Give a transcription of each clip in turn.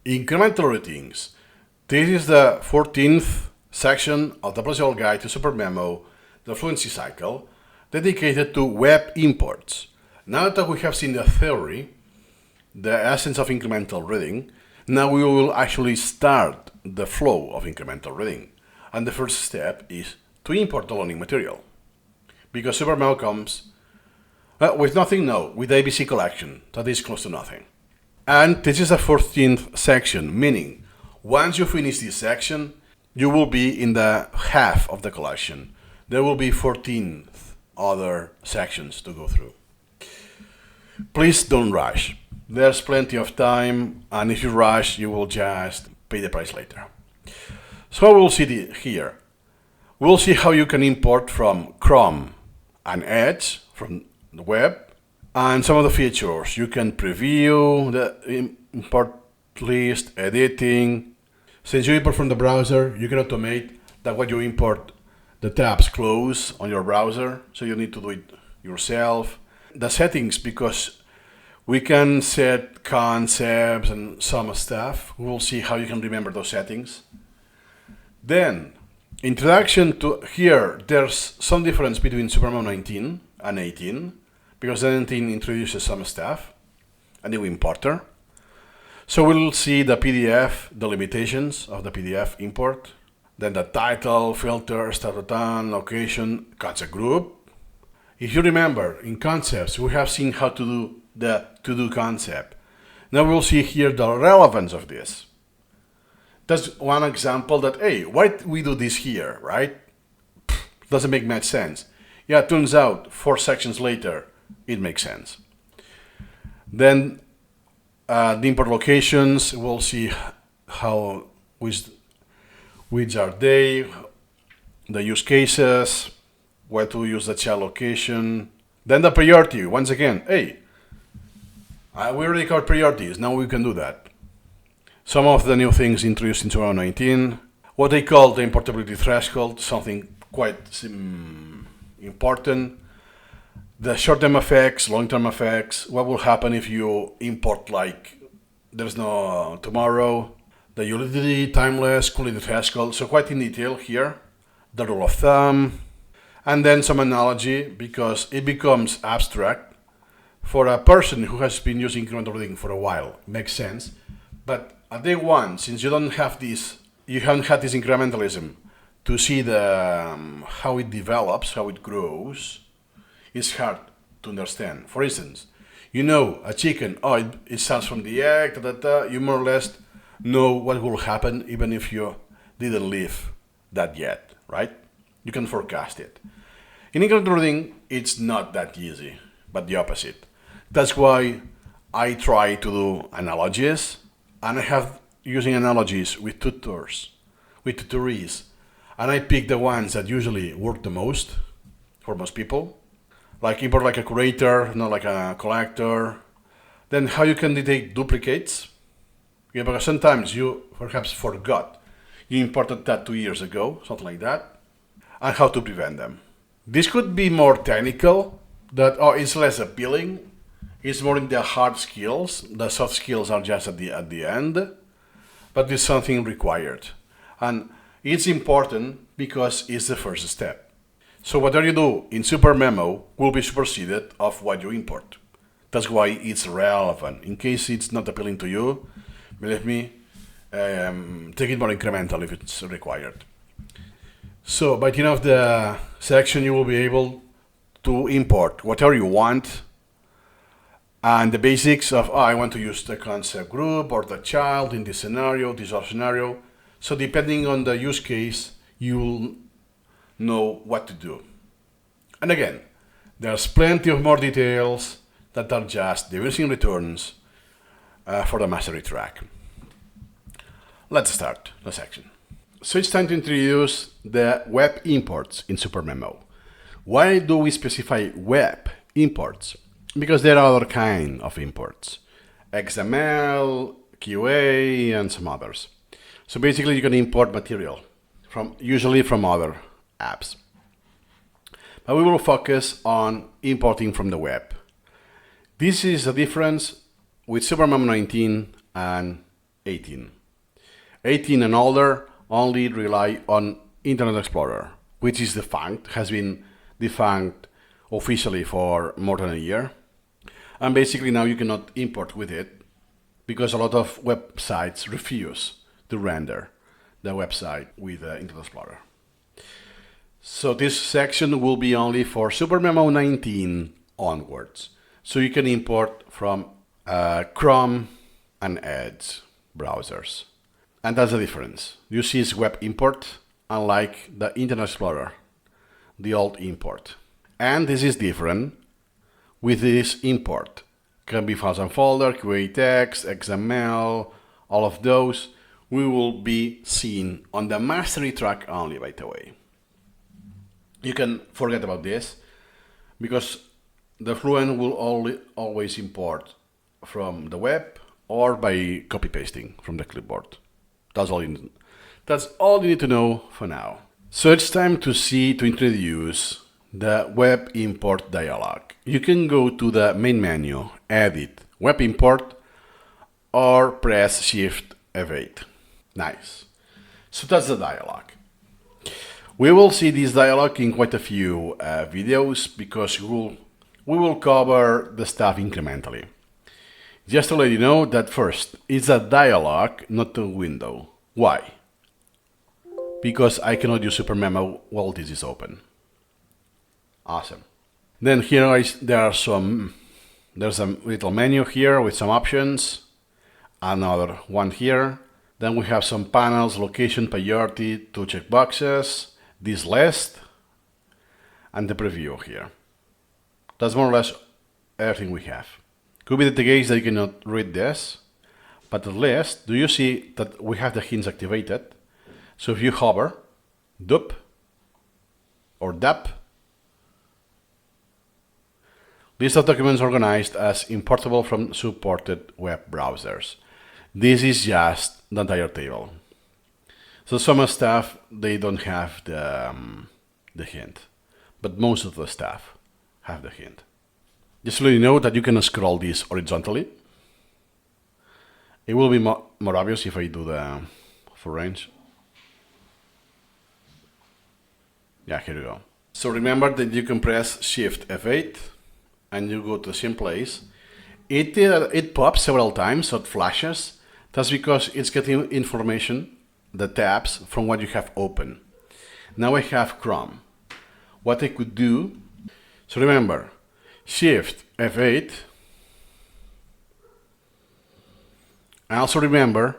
Incremental routines. This is the 14th section of the Pleasurable Guide to SuperMemo, the Fluency cycle, dedicated to web imports. Now that we have seen the theory, the essence of incremental reading, now we will actually start the flow of incremental reading. And the first step is to import the learning material. Because SuperMemo comes with nothing, no, with the ABC collection, that is close to nothing. And this is the 14th section, meaning once you finish this section, you will be in the half of the collection. There will be 14 other sections to go through. Please don't rush. There's plenty of time, and if you rush, you will just pay the price later. So we'll see here. We'll see how you can import from Chrome and Edge from the web, and some of the features. You can preview the import list, editing. Since you import from the browser, you can automate that when you import, the tabs close on your browser, so you need to do it yourself. The settings, because we can set concepts and some stuff. We'll see how you can remember those settings. Then, introduction to here, there's some difference between SuperMemo 19 and 18, because 19 introduces some stuff, a new importer. So we'll see the PDF, the limitations of the PDF import, then the title, filter, start button, location, concept group. If you remember, in concepts, we have seen how to do the to-do concept. Now we'll see here the relevance of this. That's one example that, hey, why do we do this here, right? Doesn't make much sense. Yeah, it turns out 4 sections later, it makes sense. Then the import locations, we'll see how which are they, the use cases, where to use the child location. Then the priority, once again, hey, we already covered priorities, now we can do that. Some of the new things introduced in 2019, what they call the importability threshold, something quite important. The short-term effects, long-term effects, what will happen if you import like there's no tomorrow, the utility, timeless, quality threshold, so quite in detail here, the rule of thumb, and then some analogy because it becomes abstract for a person who has been using incremental reading for a while. Makes sense, but at day one, since you don't have this, you haven't had this incrementalism to see the how it develops, how it grows, it's hard to understand. For instance, you know a chicken, oh, it starts from the egg, you more or less know what will happen even if you didn't live that yet, right? You can forecast it. In incremental reading, it's not that easy, but the opposite. That's why I try to do analogies, and I have using analogies with tutors, with tutorees, and I pick the ones that usually work the most for most people. Like import like a curator, not like a collector. Then how you can detect duplicates. Yeah, because sometimes you perhaps forgot you imported that 2 years ago, something like that. And how to prevent them. This could be more technical, that it's less appealing. It's more in the hard skills. The soft skills are just at the end. But it's something required. And it's important because it's the first step. So whatever you do in SuperMemo will be superseded of what you import. That's why it's relevant. In case it's not appealing to you, believe me, take it more incremental if it's required. So by the end of the section, you will be able to import whatever you want. And the basics of, I want to use the concept group or the child in this scenario, this other scenario. So depending on the use case, you'll know what to do. And again, there's plenty of more details that are just diminishing returns for the mastery track. Let's start the section. So it's time to introduce the web imports in SuperMemo. Why do we specify web imports? Because there are other kind of imports, XML, QA, and some others. So basically you can import material usually from other apps. But we will focus on importing from the web. This is the difference with SuperMemo 19 and 18. 18 and older only rely on Internet Explorer, which is defunct, has been defunct officially for more than a year. And basically now you cannot import with it because a lot of websites refuse to render the website with Internet Explorer. So this section will be only for SuperMemo 19 onwards. So you can import from Chrome and Edge browsers. And that's the difference. You see it's web import, unlike the Internet Explorer, the old import. And this is different with this import. Can be files and folder, create text, XML, all of those. We will be seen on the mastery track only, by the way. You can forget about this because the Fluent will always import from the web or by copy pasting from the clipboard. That's all you need to know for now. So it's time to introduce the web import dialog. You can go to the main menu, edit, web import, or press Shift F8. Nice. So that's the dialog. We will see this dialog in quite a few videos because we will cover the stuff incrementally. Just to let you know that first, it's a dialog, not a window. Why? Because I cannot use SuperMemo while this is open. Awesome. Then here there's a little menu here with some options, another one here. Then we have some panels, location, priority, 2 checkboxes, this list, and the preview here. That's more or less everything we have. Could be the case that you cannot read this, but at least, do you see that we have the hints activated? So if you hover, dup, or dap, list of documents organized as importable from supported web browsers. This is just the entire table. So some stuff, they don't have the hint, but most of the stuff have the hint. Just so you know that you can scroll this horizontally. It will be more obvious if I do the full range. Yeah, here we go. So remember that you can press Shift F8 and you go to the same place. It pops several times, so it flashes. That's because it's getting information, the tabs, from what you have open. Now I have Chrome. What I could do, so remember, Shift F8. And also remember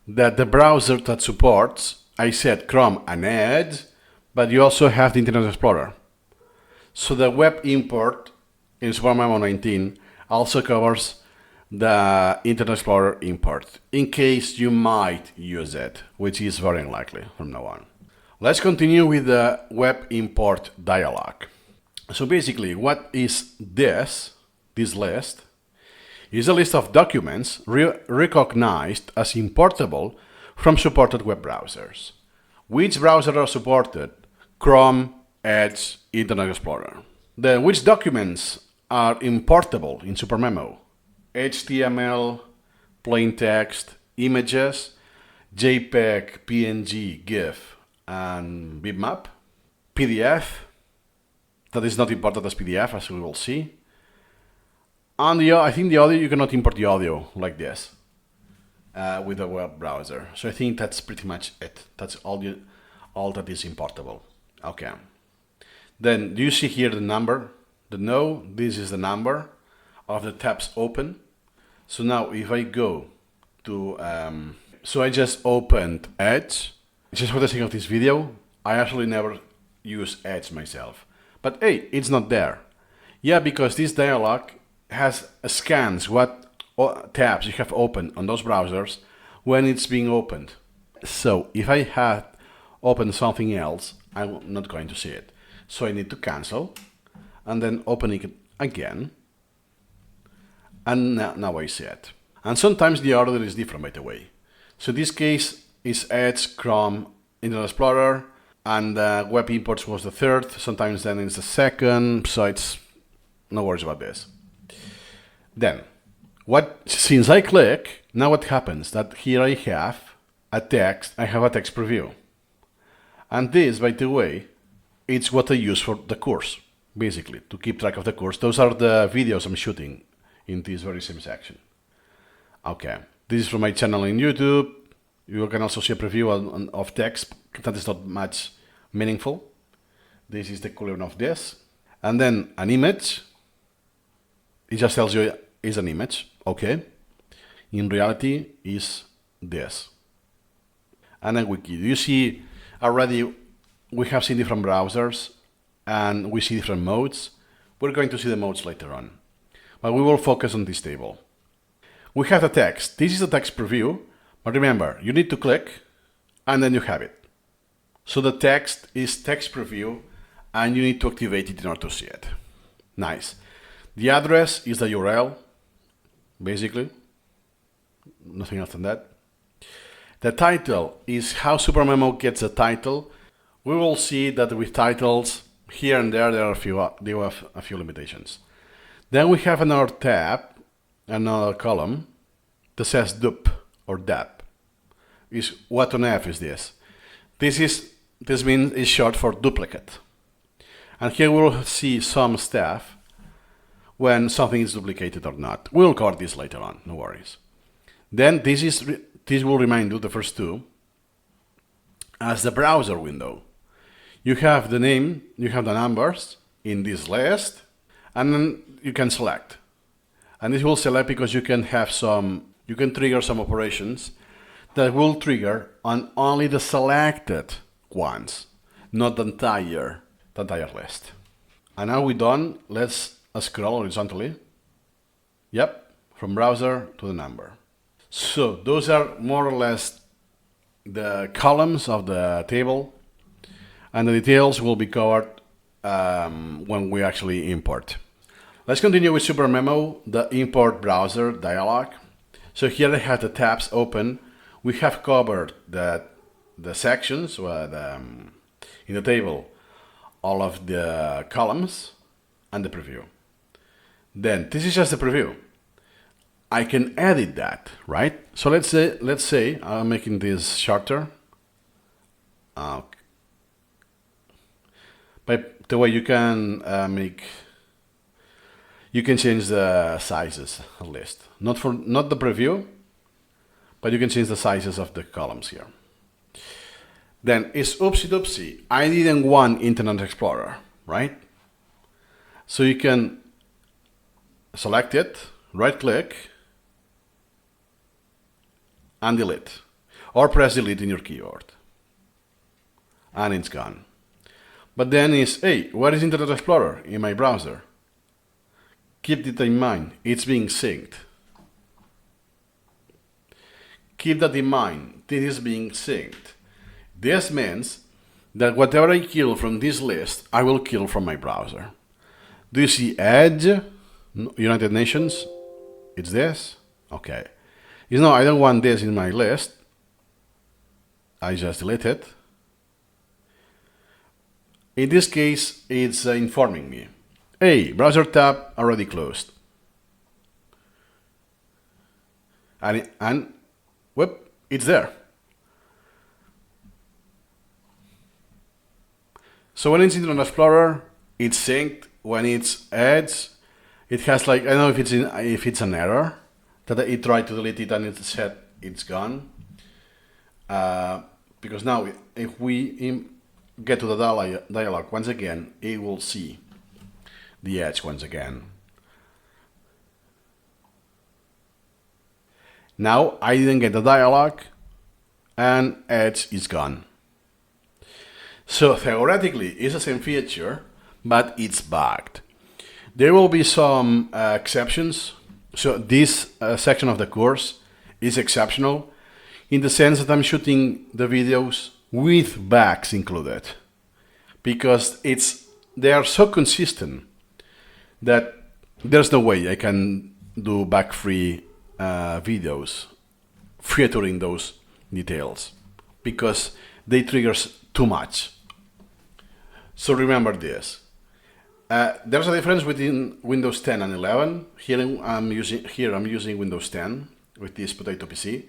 that the browser that supports, I said Chrome and Edge, but you also have the Internet Explorer. So the web import in SuperMemo 19 also covers the Internet Explorer import, in case you might use it, which is very unlikely from now on. Let's continue with the web import dialog. So basically, what is this list? Is a list of documents recognized as importable from supported web browsers. Which browsers are supported? Chrome, Edge, Internet Explorer. Then which documents are importable in SuperMemo? HTML, plain text, images, JPEG, PNG, GIF, and bitmap. PDF, that is not imported as PDF, as we will see. And I think the audio, you cannot import the audio like this with a web browser. So I think that's pretty much it. That's all that is importable. Okay. Then do you see here the number? This is the number of the tabs open. So now if I go to, so I just opened Edge. Just for the sake of this video, I actually never use Edge myself. But hey, it's not there. Yeah, because this dialog scans what tabs you have opened on those browsers when it's being opened. So if I had opened something else, I'm not going to see it. So I need to cancel and then open it again. And now I see it. And sometimes the order is different, by the way. So this case is Edge, Chrome, Internet Explorer, and web imports was the third. Sometimes then it's the second. So it's no worries about this. Then, Since I click, now what happens? That here I have a text preview. And this, by the way, it's what I use for the course, basically, to keep track of the course. Those are the videos I'm shooting in this very same section. Okay, this is from my channel in YouTube. You can also see a preview of text that is not much meaningful. This is the color of this. And then an image. It just tells you it's an image, okay? In reality, is this. And then wiki. You see already we have seen different browsers and we see different modes. We're going to see the modes later on. But we will focus on this table. We have the text. This is the text preview. But remember, you need to click and then you have it. So the text is text preview and you need to activate it in order to see it. Nice. The address is the URL, basically. Nothing else than that. The title is how SuperMemo gets a title. We will see that with titles, here and there have a few limitations. Then we have another tab, another column that says dup or dap. What on earth is this? This means is short for duplicate. And here we'll see some stuff when something is duplicated or not. We'll cover this later on, no worries. Then this will remind you, the first two, as the browser window. You have the name, you have the numbers in this list, and then you can select. And this will select because you can trigger some operations that will trigger on only the selected ones, not the entire list. And now we're done. Let's scroll horizontally. Yep, from browser to the number. So those are more or less the columns of the table, and the details will be covered when we actually import. Let's continue with SuperMemo, the import browser dialog. So here I have the tabs open. We have covered the sections in the table, all of the columns and the preview. Then this is just the preview. I can edit that, right? So let's say I'm making this shorter. By the way, you can change the sizes at least. Not the preview, but you can change the sizes of the columns here. Then it's oopsie doopsie. I didn't want Internet Explorer, right? So you can select it, right click, and delete. Or press delete in your keyboard. And it's gone. But then it's, hey, where is Internet Explorer in my browser? Keep that in mind, it's being synced. Keep that in mind, this is being synced. This means that whatever I kill from this list, I will kill from my browser. Do you see Edge, United Nations? It's this? Okay. I don't want this in my list. I just delete it. In this case, it's informing me. Hey, browser tab already closed. And whoop, it's there. So when it's Internet Explorer, it's synced. When it's Edge, it has I don't know if it's an error that it tried to delete it and it said it's gone. Because now if we get to the dialog once again, it will see the Edge once again. Now I didn't get the dialog and Edge is gone. So theoretically it's the same feature, but it's bugged. There will be some exceptions. So this section of the course is exceptional in the sense that I'm shooting the videos with bugs included, because they are so consistent that there's no way I can do bug-free videos featuring those details, because they trigger too much. So remember this. There's a difference between Windows 10 and 11. Here I'm using Windows 10 with this potato PC.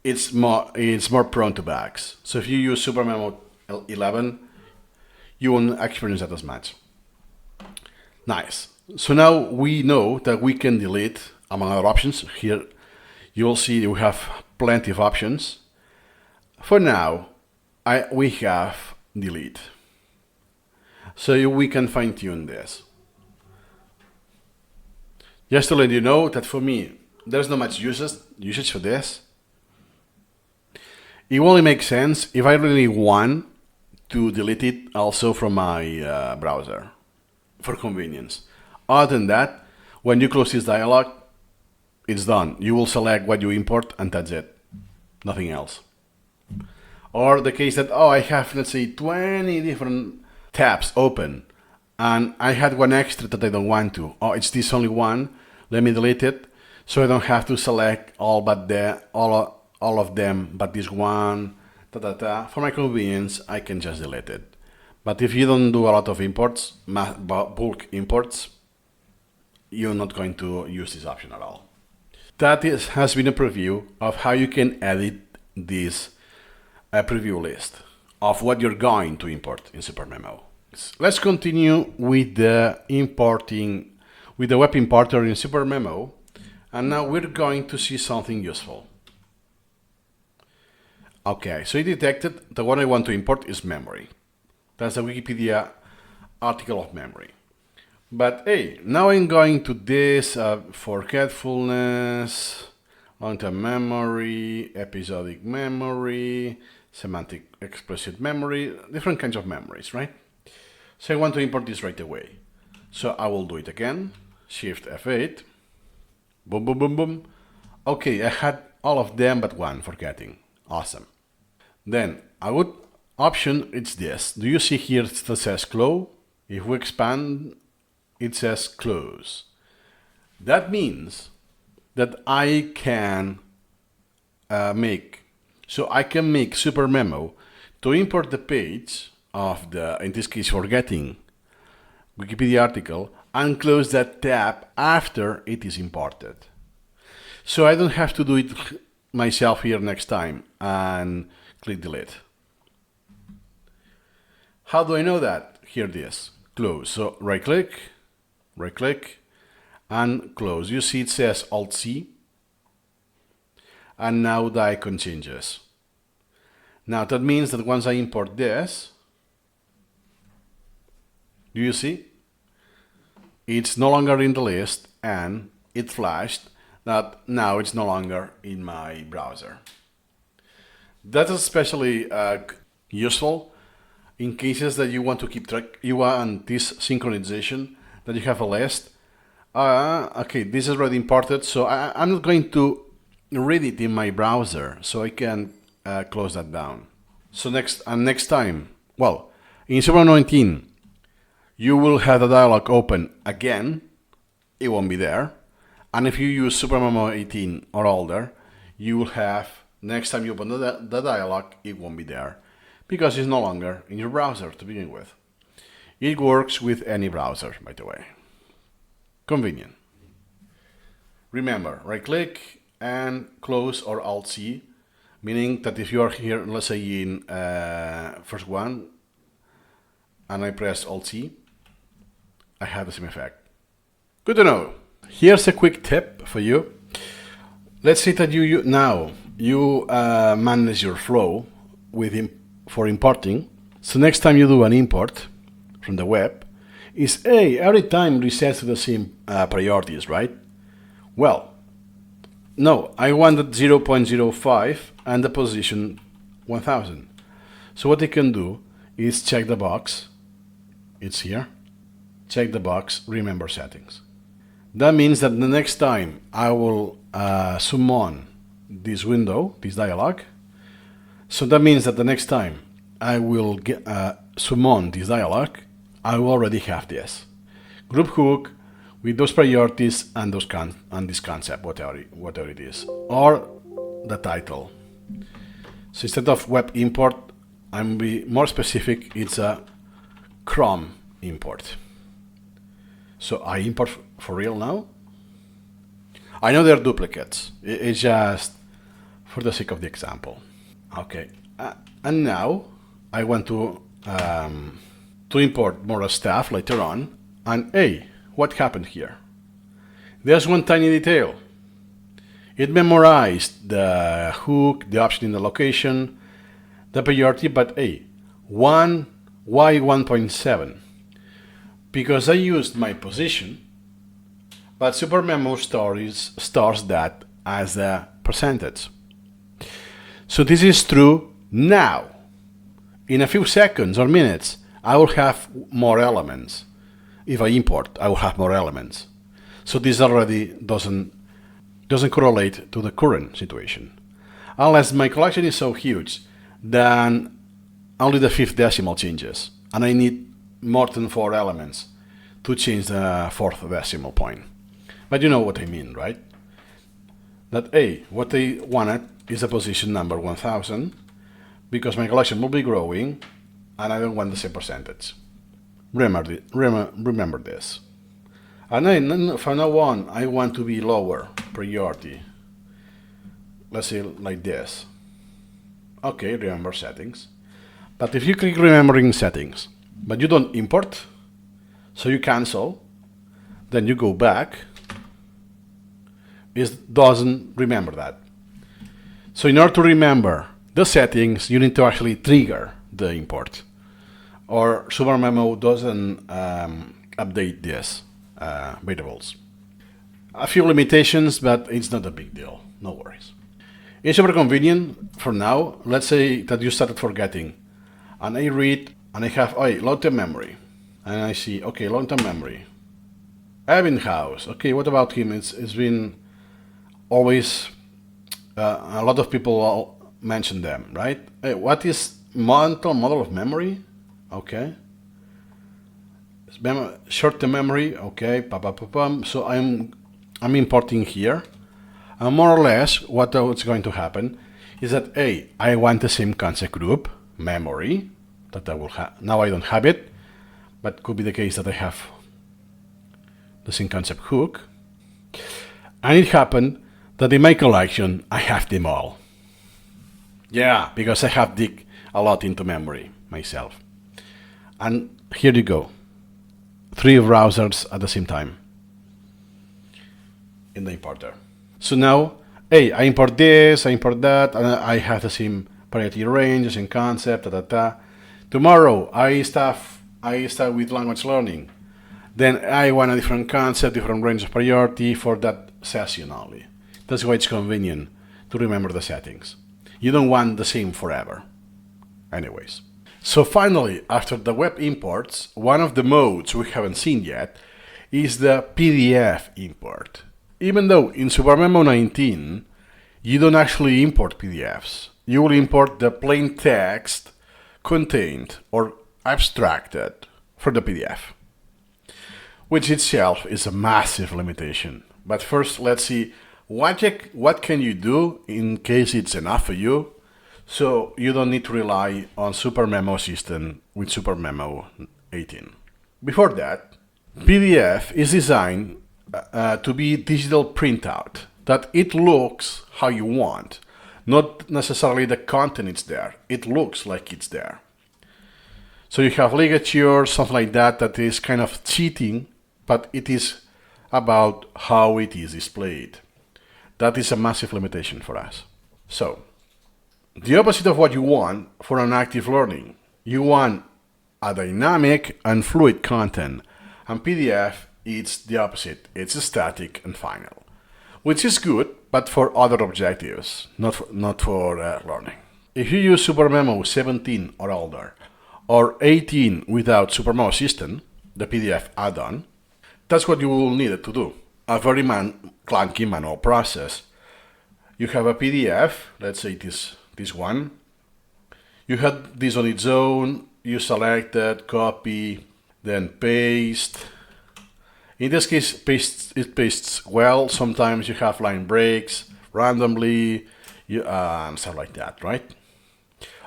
It's more prone to bugs. So if you use SuperMemo 11, you won't experience that as much. Nice. So now we know that we can delete, among other options. Here you'll see we have plenty of options. For now, we have delete. So we can fine tune this. Just to let you know that for me, there's not much usage for this. It only makes sense if I really want to delete it also from my browser for convenience. Other than that, when you close this dialog, it's done. You will select what you import and that's it. Nothing else. Or the case that, I have, let's say, 20 different tabs open and I had one extra that I don't want to. It's this only one. Let me delete it so I don't have to select all of them, but this one, For my convenience, I can just delete it. But if you don't do a lot of imports, bulk imports, you're not going to use this option at all. That has been a preview of how you can edit this preview list of what you're going to import in SuperMemo. Let's continue with the web importer in SuperMemo, and now we're going to see something useful. Okay, so it detected that what I want to import is memory. That's a Wikipedia article of memory. But hey, now I'm going to this forgetfulness, long-term memory, episodic memory, semantic explicit memory, different kinds of memories, right? So I want to import this right away. So I will do it again, Shift F8, boom, boom, boom, boom. Okay, I had all of them but one, forgetting. Awesome. Then a good option is this. Do you see here it says close? If we expand, it says close. That means that I can make SuperMemo to import the page of the, in this case, forgetting Wikipedia article and close that tab after it is imported. So I don't have to do it myself here next time and click delete. How do I know that? Here it is, close. So right click, and close. You see it says Alt-C, and now the icon changes. Now that means that once I import this, do you see? It's no longer in the list and it flashed that now it's no longer in my browser. That is especially useful in cases that you want to keep track, you want this synchronization, that you have a list. Okay, this is already imported, so I'm not going to read it in my browser, so I can close that down. So next time, well, in SuperMemo 19, you will have the dialog open again. It won't be there. And if you use SuperMemo 18 or older, you will have, next time you open the dialog, it won't be there because it's no longer in your browser to begin with. It works with any browser, by the way. Convenient. Remember, right click and close or Alt-C, meaning that if you are here, let's say in first one, and I press Alt-C, I have the same effect. Good to know. Here's a quick tip for you. Let's say that you manage your flow for importing. So next time you do an import from the web, is every time resets to the same priorities, right? Well, no, I wanted 0.05 and the position 1000. So what I can do is check the box. It's here. Check the box, remember settings. That means that the next time I will summon this window, this dialog. So that means that the next time I will summon this dialog, I will already have this group hook with those priorities and this concept, whatever it is, or the title. So instead of web import, I'm be more specific. It's a Chrome import. So I import for real now. I know they're duplicates. It's just for the sake of the example. Okay, and now I want to import more stuff later on. And hey, what happened here? There's one tiny detail. It memorized the hook, the option in the location, the priority, but hey, why 1.7? Because I used my position, but SuperMemo stores that as a percentage. So this is true now. In a few seconds or minutes, I will have more elements. If I import, I will have more elements. So this already doesn't correlate to the current situation. Unless my collection is so huge, then only the fifth decimal changes, and I need more than 4 elements to change the fourth decimal point. But you know what I mean, right? That what I wanted is a position number 1000, because my collection will be growing, and I don't want the same percentage. Remember this. And then from now on, I want to be lower priority. Let's say like this. Okay, remember settings. But if you click remembering settings, but you don't import, so you cancel, then you go back, it doesn't remember that. So in order to remember the settings, you need to actually trigger the import. Or SuperMemo doesn't update these variables. A few limitations, but it's not a big deal. No worries. It's super convenient for now. Let's say that you started forgetting, and I read, and I have long-term memory, and I see long-term memory. Ebbinghaus. Okay, what about him? It's been always a lot of people all mention them, right? What is mental model of memory? Okay. Short-term memory. Okay. So I'm importing here. And more or less, what's going to happen is that I want the same concept group memory that I will have. Now I don't have it, but could be the case that I have the same concept hook. And it happened that in my collection I have them all. Yeah, because I have dig a lot into memory myself. And here you go. 3 browsers at the same time in the importer. So now, I import this, I import that, and I have the same priority range, the same concept, Tomorrow, I start with language learning. Then I want a different concept, different range of priority for that session only. That's why it's convenient to remember the settings. You don't want the same forever. Anyways. So finally, after the web imports, one of the modes we haven't seen yet is the PDF import. Even though in SuperMemo 19, you don't actually import PDFs. You will import the plain text contained or abstracted from the PDF, which itself is a massive limitation. But first, let's see what can you do in case it's enough for you, so you don't need to rely on SuperMemo system with SuperMemo 18. Before that, PDF is designed to be digital printout, that it looks how you want. Not necessarily the content is there, it looks like it's there. So you have ligature, something like that is kind of cheating, but it is about how it is displayed. That is a massive limitation for us. So, the opposite of what you want for an active learning. You want a dynamic and fluid content, and PDF it's the opposite. It's static and final, which is good, but for other objectives, not for learning. If you use SuperMemo 17 or older, or 18 without SuperMemo system, the PDF add-on, that's what you will need to do. A very clunky manual process. You have a PDF, let's say this one. You had this on its own, you select it, copy, then paste. In this case, it pastes well. Sometimes you have line breaks randomly, and stuff like that, right?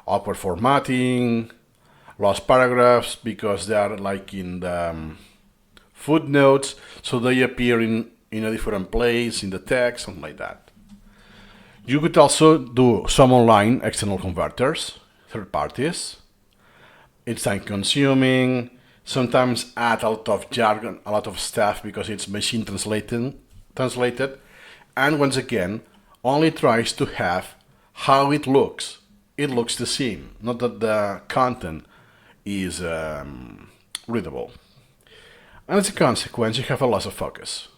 Awkward formatting, lost paragraphs because they are like in the footnotes, so they appear in a different place in the text, something like that. You could also do some online external converters, third parties. It's time consuming, sometimes add a lot of jargon, a lot of stuff because it's machine translated, and once again, only tries to have how it looks. It looks the same, not that the content is readable. And as a consequence, you have a loss of focus.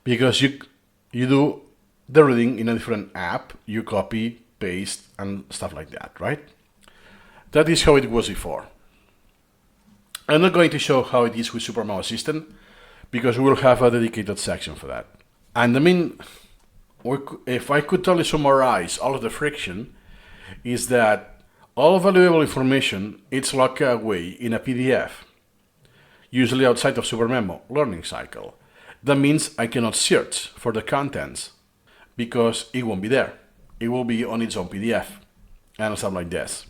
Because you do the reading in a different app, you copy, paste, and stuff like that, right? That is how it was before. I'm not going to show how it is with SuperMemo Assistant, because we will have a dedicated section for that. And I mean, if I could totally summarize all of the friction, is that all valuable information is locked away in a PDF, usually outside of SuperMemo learning cycle. That means I cannot search for the contents because it won't be there. It will be on its own PDF and stuff like this.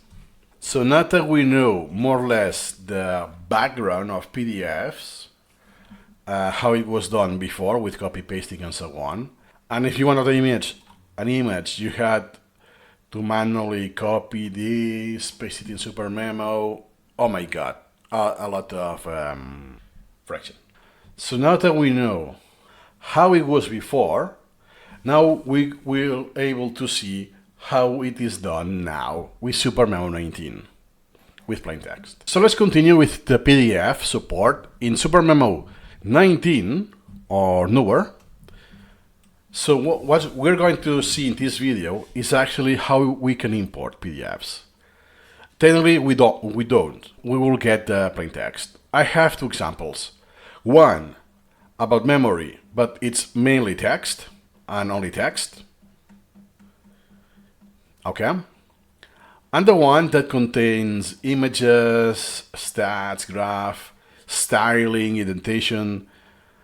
So now that we know more or less the background of PDFs, how it was done before with copy pasting and so on, and if you wanted an image, you had to manually copy this, paste it in SuperMemo. Oh my god, a lot of friction. So now that we know how it was before, now we will able to see how it is done now with SuperMemo 19 with plain text. So let's continue with the PDF support in SuperMemo 19 or newer. So what we're going to see in this video is actually how we can import PDFs. Technically, we don't. We will get the plain text. I have two examples. One about memory, but it's mainly text and only text. Okay. And the one that contains images, stats, graph, styling, indentation.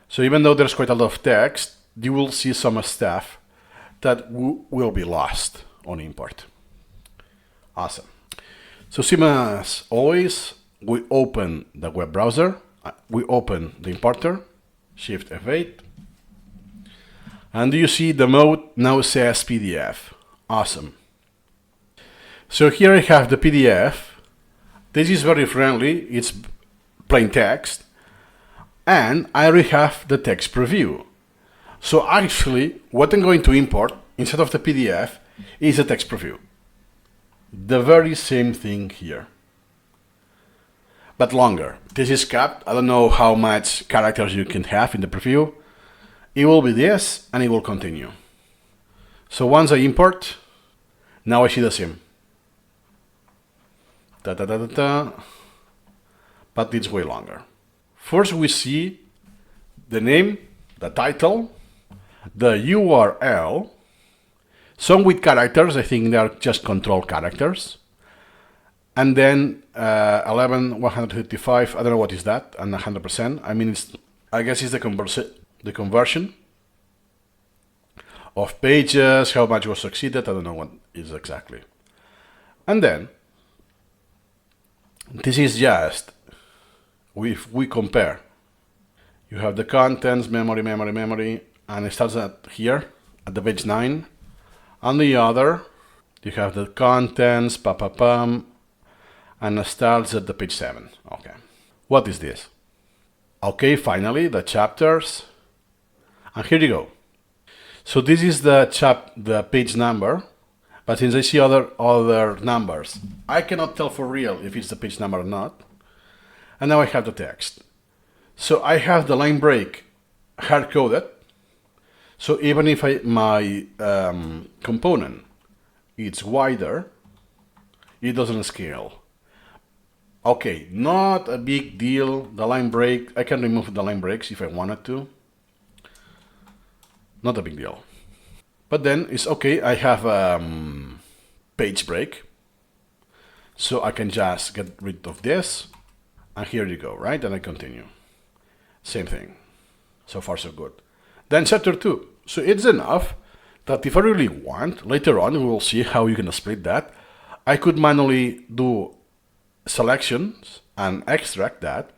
So even though there's quite a lot of text, you will see some stuff that will be lost on import. Awesome. So same as always, we open the web browser, we open the importer, Shift F8, and you see the mode now says PDF. Awesome. So here I have the PDF. This is very friendly, it's plain text, and I already have the text preview. So actually, what I'm going to import instead of the PDF is a text preview. The very same thing here, but longer. This is capped. I don't know how much characters you can have in the preview. It will be this, and it will continue. So once I import, now I see the same. But it's way longer. First we see the name, the title, the URL, some with characters, I think they are just control characters, and then 11,155, I don't know what is that, and 100%, I mean, I guess it's the conversion of pages, how much was succeeded, I don't know what is exactly. And then, this is just, if we compare, you have the contents, memory, and it starts at here, at the page 9. On the other, you have the contents, and it starts at the page 7. Okay. What is this? Okay, finally, the chapters. And here you go. So this is the page number, but since I see other numbers, I cannot tell for real if it's the page number or not. And now I have the text. So I have the line break hard-coded. So even if my component is wider, it doesn't scale. Okay, not a big deal. The line break, I can remove the line breaks if I wanted to. Not a big deal. But then it's okay, I have page break. So I can just get rid of this. And here you go, right? And I continue. Same thing. So far so good. Then chapter 2. So it's enough that if I really want, later on we will see how you can split that. I could manually do selections and extract that.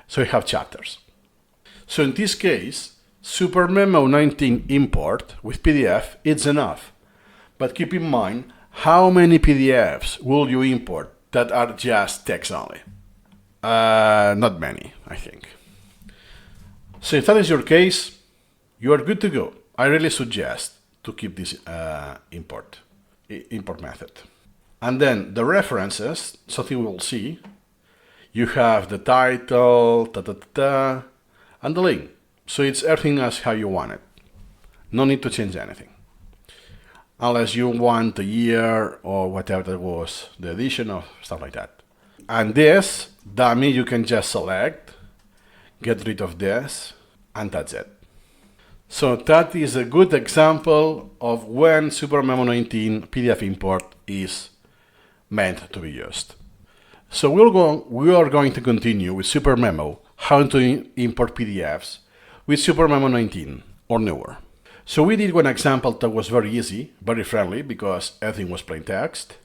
So you have chapters. So in this case, SuperMemo 19 import with PDF, it's enough. But keep in mind, how many PDFs will you import that are just text only? Not many, I think. So if that is your case, you are good to go. I really suggest to keep this import method. And then the references, something we will see. You have the title, and the link. So it's everything as how you want it. No need to change anything. Unless you want the year or whatever that was, the edition or stuff like that. And this dummy you can just select, get rid of this, and that's it. So that is a good example of when SuperMemo 19 PDF import is meant to be used. So we are going to continue with SuperMemo, how to import PDFs with SuperMemo 19 or newer. So we did one example that was very easy, very friendly, because everything was plain text.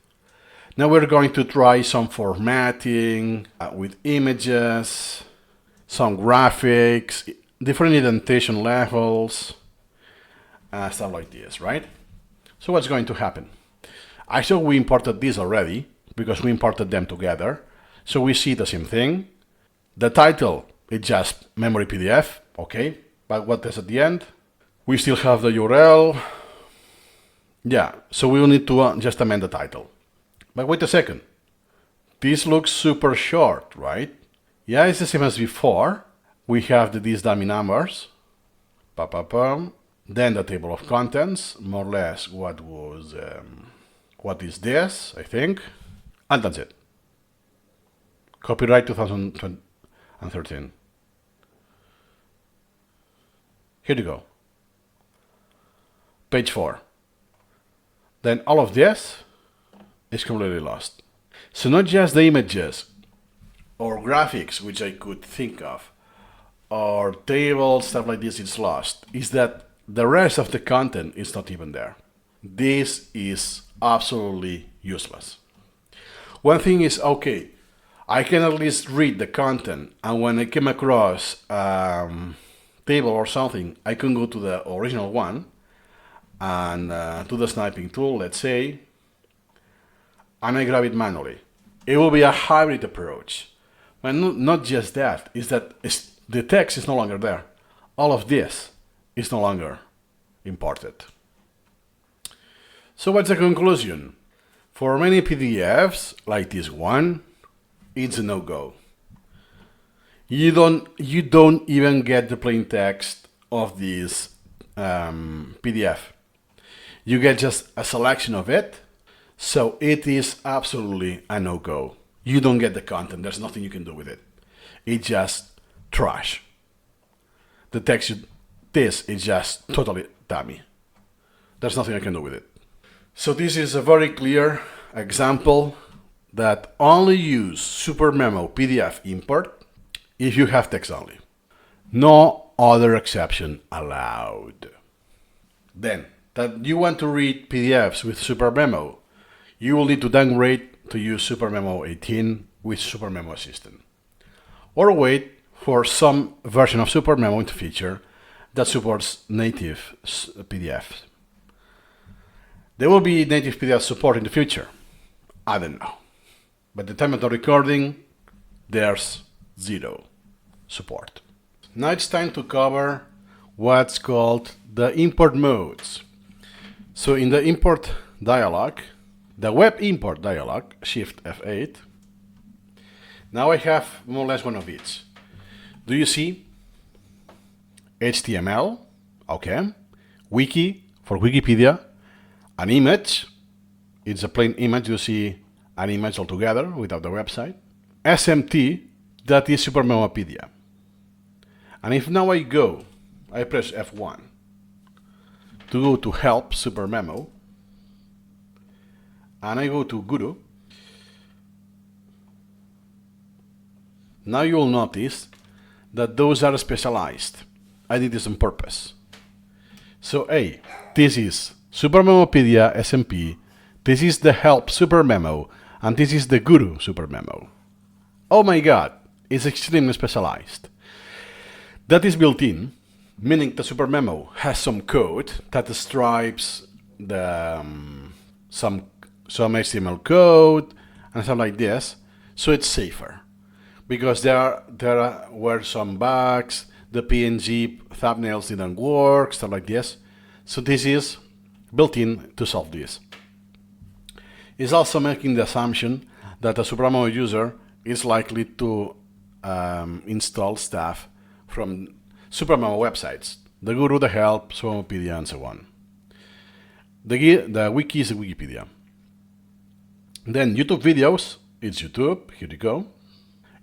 Now we're going to try some formatting with images, some graphics, different indentation levels, stuff like this, right? So what's going to happen? Actually, we imported this already because we imported them together. So we see the same thing. The title is just memory PDF, okay? But what is at the end? We still have the URL. Yeah, so we will need to just amend the title. But wait a second. This looks super short, right? Yeah, it's the same as before. We have these dummy numbers. Then the table of contents, more or less what is this, I think. And that's it. Copyright 2013. Here you go. Page 4. Then all of this is completely lost. So not just the images or graphics, which I could think of, or tables, stuff like this is lost, is that the rest of the content is not even there. This is absolutely useless. One thing is, okay, I can at least read the content, and when I came across table or something, I can go to the original one and do the sniping tool, let's say, and I grab it manually. It will be a hybrid approach. But not just that, is that the text is no longer there. All of this is no longer imported. So what's the conclusion? For many PDFs, like this one, it's a no-go. You don't even get the plain text of this PDF. You get just a selection of it, so it is absolutely a no-go. You don't get the content. There's nothing you can do with it. It's just trash. The text, this is just totally dummy. There's nothing I can do with it. So this is a very clear example that only use SuperMemo PDF import if you have text only. No other exception allowed. Then, that you want to read PDFs with SuperMemo, you will need to downgrade to use SuperMemo 18 with SuperMemo Assistant. Or wait for some version of SuperMemo in the future that supports native PDFs. There will be native PDF support in the future. I don't know. But at the time of the recording, there's zero support. Now it's time to cover what's called the import modes. So in the import dialog, the web import dialog, Shift F8, now I have more or less one of each. Do you see? HTML, okay. Wiki, for Wikipedia. An image, it's a plain image, you see an image altogether without the website. SMT, that is SuperMemopedia. And if now I press F1 to go to Help SuperMemo, and I go to Guru, now you'll notice that those are specialized. I did this on purpose. So this is SuperMemopedia SMP, this is the Help SuperMemo, and this is the Guru SuperMemo. Oh my god, it's extremely specialized. That is built in, meaning the SuperMemo has some code that stripes the some HTML code and stuff like this, so it's safer. Because there were some bugs, the PNG thumbnails didn't work, stuff like this. So this is built in to solve this. It's also making the assumption that a SuperMemo user is likely to install stuff from SuperMemo websites, the Guru, the Help, SuperMemopedia, and so on. The wiki is Wikipedia. Then YouTube videos, it's YouTube, here you go.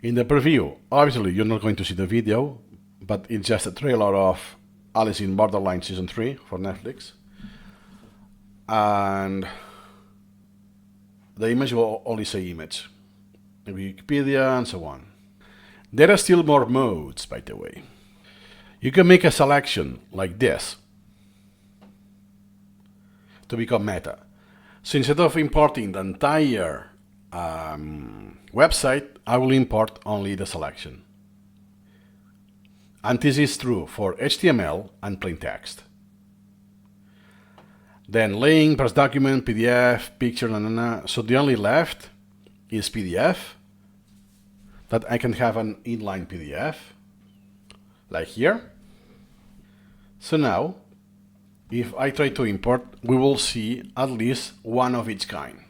In the preview, obviously you're not going to see the video, but it's just a trailer of Alice in Borderline Season 3 for Netflix. And the image will only say image, Wikipedia, and so on. There are still more modes, by the way. You can make a selection like this to become meta. So instead of importing the entire website, I will import only the selection. And this is true for HTML and plain text. Then link, press document, PDF, picture, So the only left is PDF, that I can have an inline PDF, like here. So now, if I try to import, we will see at least one of each kind.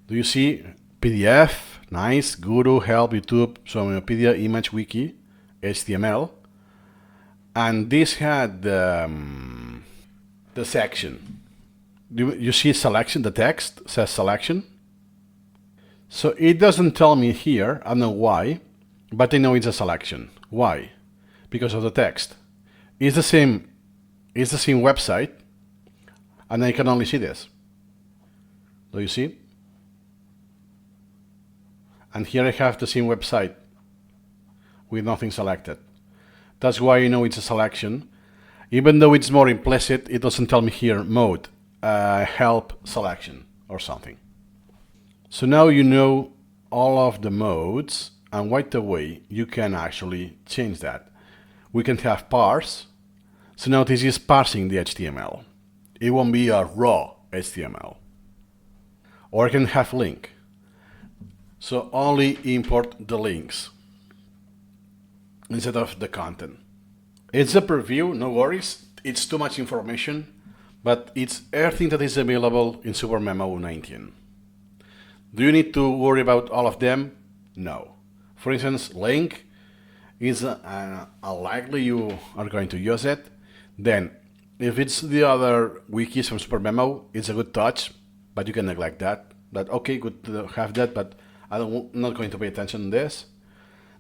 Do you see PDF, nice, Guru, Help, YouTube, SuperMemopedia, Image, Wiki, HTML, and this had the section. You see selection, the text says selection. So it doesn't tell me here, I don't know why, but I know it's a selection. Why? Because of the text. It's the same website, and I can only see this. Do you see? And here I have the same website with nothing selected. That's why I know it's a selection. Even though it's more implicit, it doesn't tell me here mode, help selection or something. So now you know all of the modes, and right away you can actually change that. We can have parse. So now this is parsing the HTML. It won't be a raw HTML. Or I can have link. So only import the links instead of the content. It's a preview, no worries. It's too much information, but it's everything that is available in SuperMemo 19. Do you need to worry about all of them? No. For instance, link is unlikely you are going to use it. Then, if it's the other wikis from SuperMemo, it's a good touch, but you can neglect that. That okay, good to have that, but I'm not going to pay attention to this.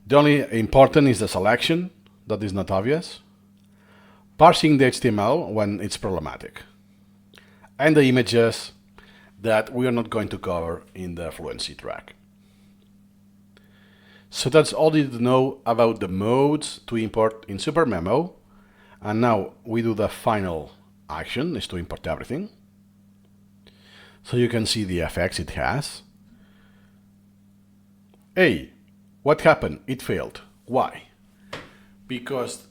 The only important is the selection, that is not obvious. Parsing the HTML when it's problematic. And the images that we are not going to cover in the Fluency track. So that's all you need to know about the modes to import in SuperMemo. And now we do the final action, is to import everything. So you can see the effects it has. Hey, what happened? It failed. Why? Because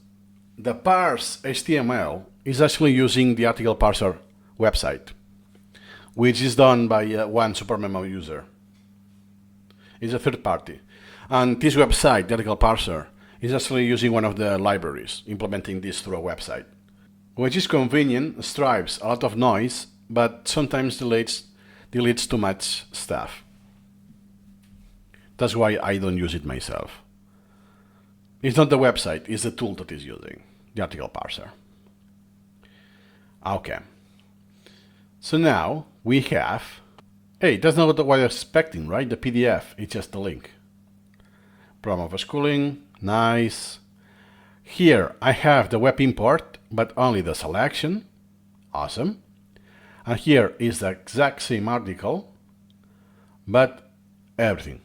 the parse HTML is actually using the article parser website, which is done by one SuperMemo user. It's a third party. And this website, the article parser, is actually using one of the libraries, implementing this through a website, which is convenient, stripes a lot of noise, but sometimes deletes too much stuff. That's why I don't use it myself. It's not the website, it's the tool that is using the article parser. Okay. So now we have, hey, that's not what I was expecting, right? The PDF, it's just a link. Program of schooling, nice. Here I have the web import, but only the selection. Awesome. And here is the exact same article, but everything.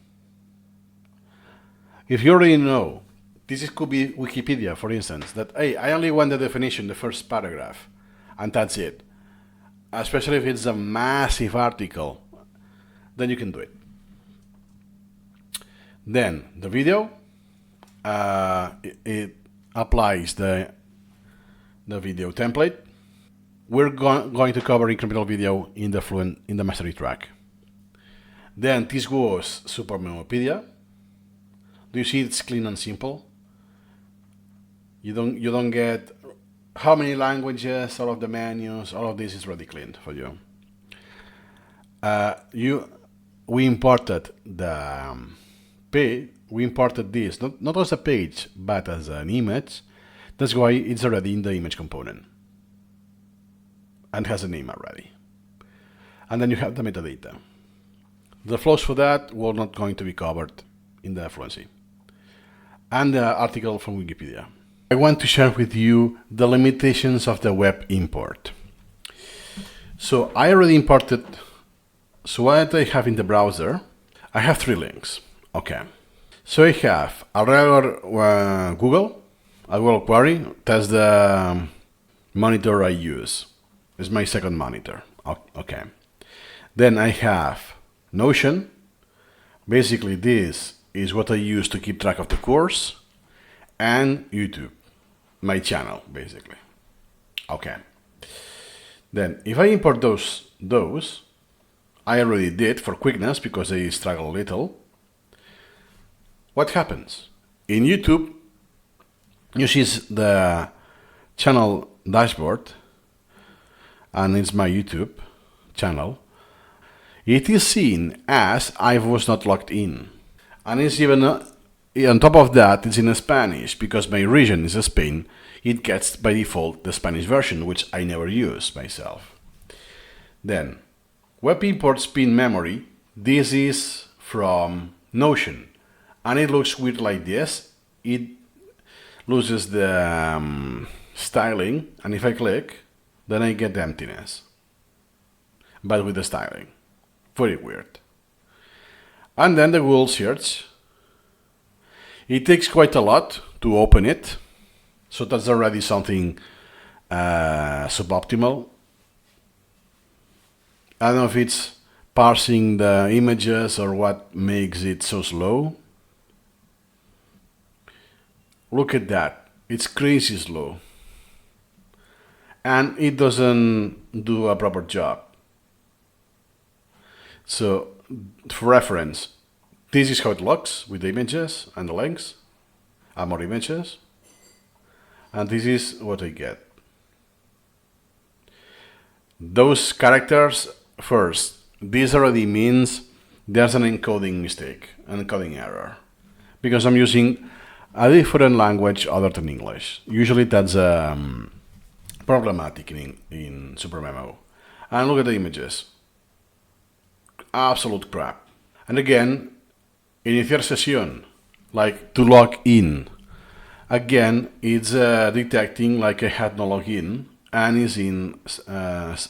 If you already know, this could be Wikipedia, for instance, that, hey, I only want the definition, the first paragraph, and that's it. Especially if it's a massive article, then you can do it. Then the video, it applies the video template. We're going to cover incremental video in the mastery track. Then this was SuperMemopedia. Do you see it's clean and simple? You don't get how many languages, all of the menus, all of this is already cleaned for you. We imported the page. We imported this not as a page but as an image. That's why it's already in the image component and has a name already. And then you have the metadata. The flows for that were not going to be covered in the Fluency. And the article from Wikipedia. I want to share with you the limitations of the web import. So I already imported. So what I have in the browser, I have 3 links. Okay. So I have a regular Google query. That's the monitor I use. It's my second monitor. Okay. Then I have Notion. Basically, this is what I use to keep track of the course, and YouTube, my channel, basically. Okay. Then, if I import those, I already did for quickness because they struggle a little. What happens? In YouTube, you see the channel dashboard, and it's my YouTube channel. It is seen as I was not logged in. And it's even, on top of that, it's in Spanish, because my region is Spain. It gets by default the Spanish version, which I never use myself. Then, web imports pin memory. This is from Notion. And it looks weird like this. It loses the styling, and if I click, then I get the emptiness. But with the styling. Very weird. And then the Google search. It takes quite a lot to open it. So that's already something suboptimal. I don't know if it's parsing the images or what makes it so slow. Look at that. It's crazy slow. And it doesn't do a proper job. So, for reference, this is how it looks with the images and the links, and more images, and this is what I get. Those characters, first, this already means there's an encoding mistake, an encoding error, because I'm using a different language other than English. Usually that's problematic in SuperMemo. And look at the images. Absolute crap. And again, iniciar session, like to log in. Again, it's detecting like I had no login, and is in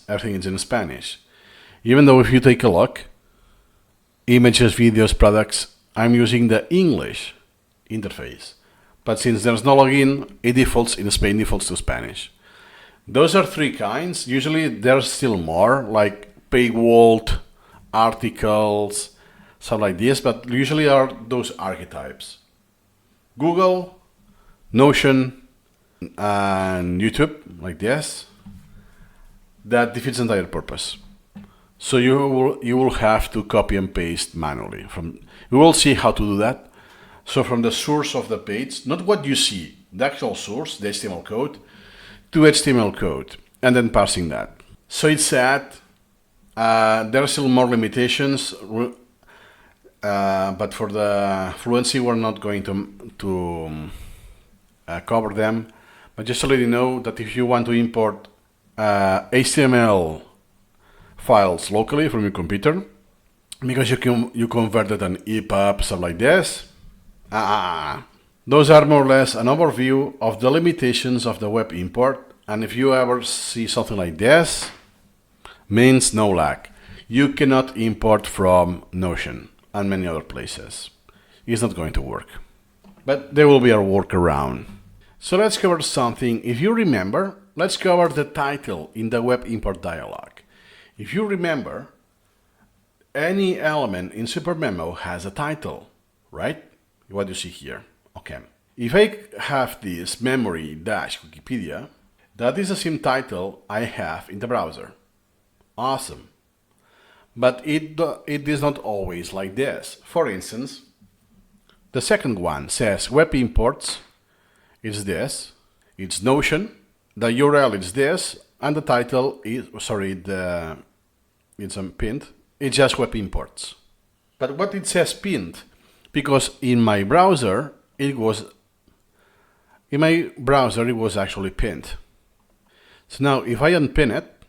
everything is in Spanish. Even though if you take a look, images, videos, products, I'm using the English interface. But since there's no login, it defaults in Spain, defaults to Spanish. Those are 3 kinds. Usually there's still more, like paywall, articles, stuff like this, but usually are those archetypes. Google, Notion, and YouTube, like this. That defeats the entire purpose. So you will have to copy and paste manually. We will see how to do that. So from the source of the page, not what you see, the actual source, the HTML code, to HTML code, and then parsing that. So it's sad. There are still more limitations, but for the Fluency, we're not going to cover them. But just to let you know that if you want to import HTML files locally from your computer, because you converted an EPUB, stuff like this, those are more or less an overview of the limitations of the web import. And if you ever see something like this, means no lag. You cannot import from Notion and many other places. It's not going to work. But there will be a workaround. So let's cover something. If you remember, let's cover the title in the web import dialog. If you remember, any element in SuperMemo has a title, right? What you see here. Okay. If I have this memory dash Wikipedia, that is the same title I have in the browser. Awesome. But it is not always like this. For instance, the second one says web imports is this, it's Notion, the URL is this, and the title is, it's pinned, it's just web imports. But what it says pinned, because in my browser it was actually pinned. So now if I unpin it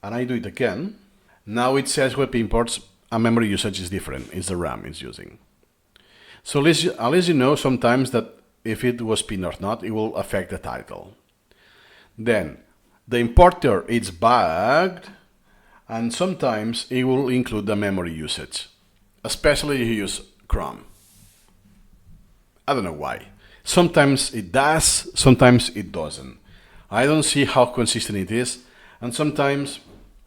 and I do it again, now it says web imports and memory usage is different. It's the RAM it's using. So at least you know sometimes that if it was pinned or not, it will affect the title. Then the importer is bugged, and sometimes it will include the memory usage, especially if you use Chrome. I don't know why. Sometimes it does, sometimes it doesn't. I don't see how consistent it is, and sometimes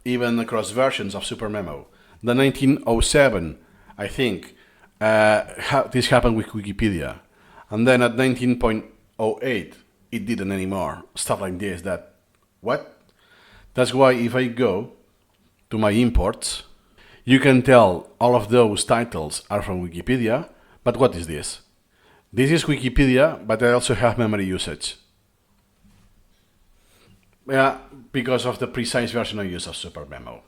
even across versions of SuperMemo. The 1907, I think, this happened with Wikipedia. And then at 19.08, it didn't anymore. Stuff like this, what? That's why if I go to my imports, you can tell all of those titles are from Wikipedia, but what is this? This is Wikipedia, but I also have memory usage. Yeah, because of the precise version I use of SuperMemo.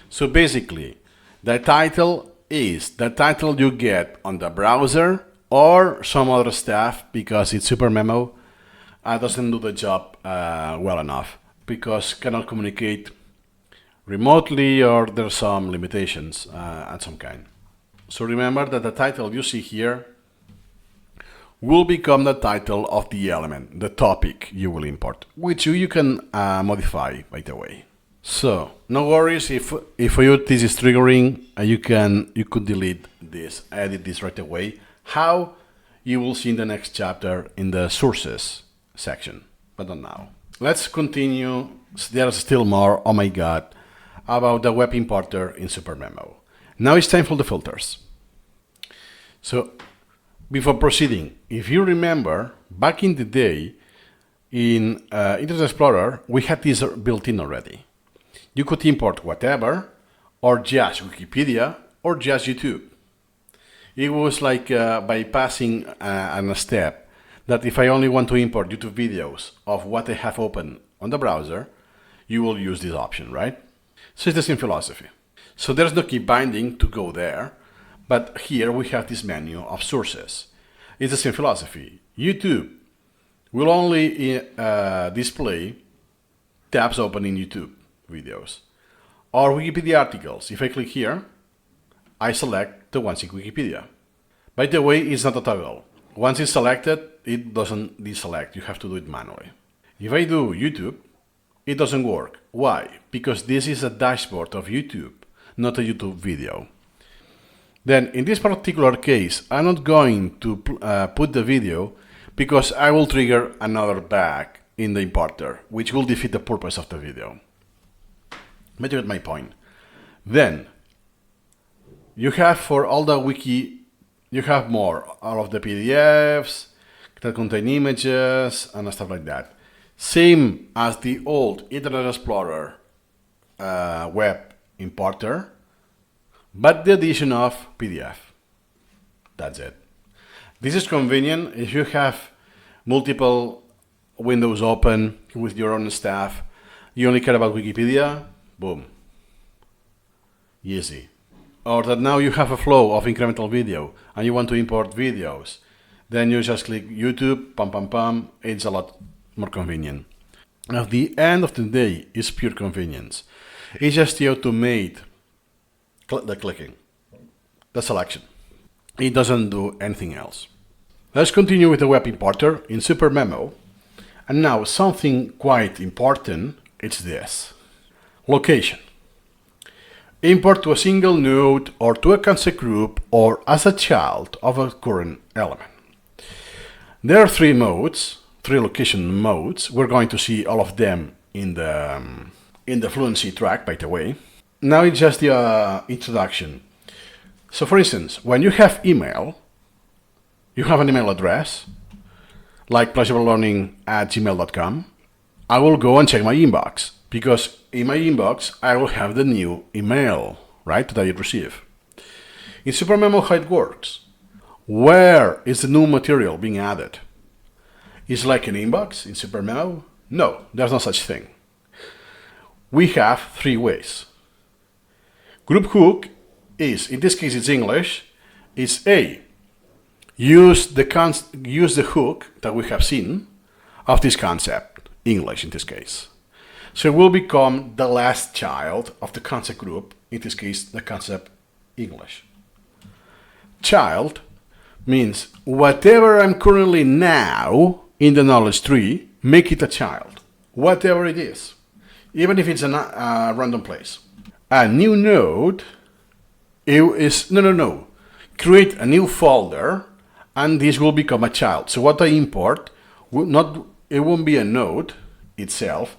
So basically, the title is the title you get on the browser or some other stuff, because it's SuperMemo doesn't do the job well enough, because cannot communicate remotely, or there's some limitations at some kind. So remember that the title you see here will become the title of the element, the topic you will import, which you can modify, by the way. So no worries if for you this is triggering, you could delete this, edit this right away. How? You will see in the next chapter in the sources section, but not now. Let's continue. There's still more, oh my god, about the web importer in SuperMemo. Now it's time for the filters. So before proceeding, if you remember, back in the day in Internet Explorer, we had this built in already. You could import whatever, or just Wikipedia, or just YouTube. It was like bypassing a step that if I only want to import YouTube videos of what I have open on the browser, you will use this option, right? So it's the same philosophy. So there's no key binding to go there, but here we have this menu of sources. It's the same philosophy. YouTube will only display tabs open in YouTube videos. Or Wikipedia articles. If I click here, I select the ones in Wikipedia. By the way, it's not a toggle. Once it's selected, it doesn't deselect. You have to do it manually. If I do YouTube, it doesn't work. Why? Because this is a dashboard of YouTube, not a YouTube video. Then in this particular case, I'm not going to put the video, because I will trigger another bug in the importer, which will defeat the purpose of the video. But you get my point. Then you have for all the wiki, you have more, all of the PDFs that contain images and stuff like that. Same as the old Internet Explorer web importer, but the addition of PDF. That's it. This is convenient if you have multiple windows open with your own stuff. You only care about Wikipedia, boom, easy. Or that now you have a flow of incremental video and you want to import videos, then you just click YouTube, pam pam pam, it's a lot more convenient. At the end of the day, it's pure convenience. It's just the automate the clicking, the selection. It doesn't do anything else. Let's continue with the web importer in SuperMemo. And now something quite important, it's this. Location. Import to a single node or to a concept group or as a child of a current element. There are three location modes. We're going to see all of them in the Fluency track, by the way. Now it's just the introduction. So for instance, when you have email, you have an email address, like pleasureableLearning@gmail.com, I will go and check my inbox, because in my inbox I will have the new email, right, that I receive. In SuperMemo, how it works. Where is the new material being added? Is like an inbox in SuperMemo? No, there's no such thing. We have three ways. Group hook is, in this case it's English, is A, use the hook that we have seen of this concept, English in this case. So it will become the last child of the concept group, in this case the concept English. Child means whatever I'm currently now in the knowledge tree, make it a child, whatever it is, even if it's a random place. A new node is, create a new folder, and this will become a child. So what I import, it won't be a node itself,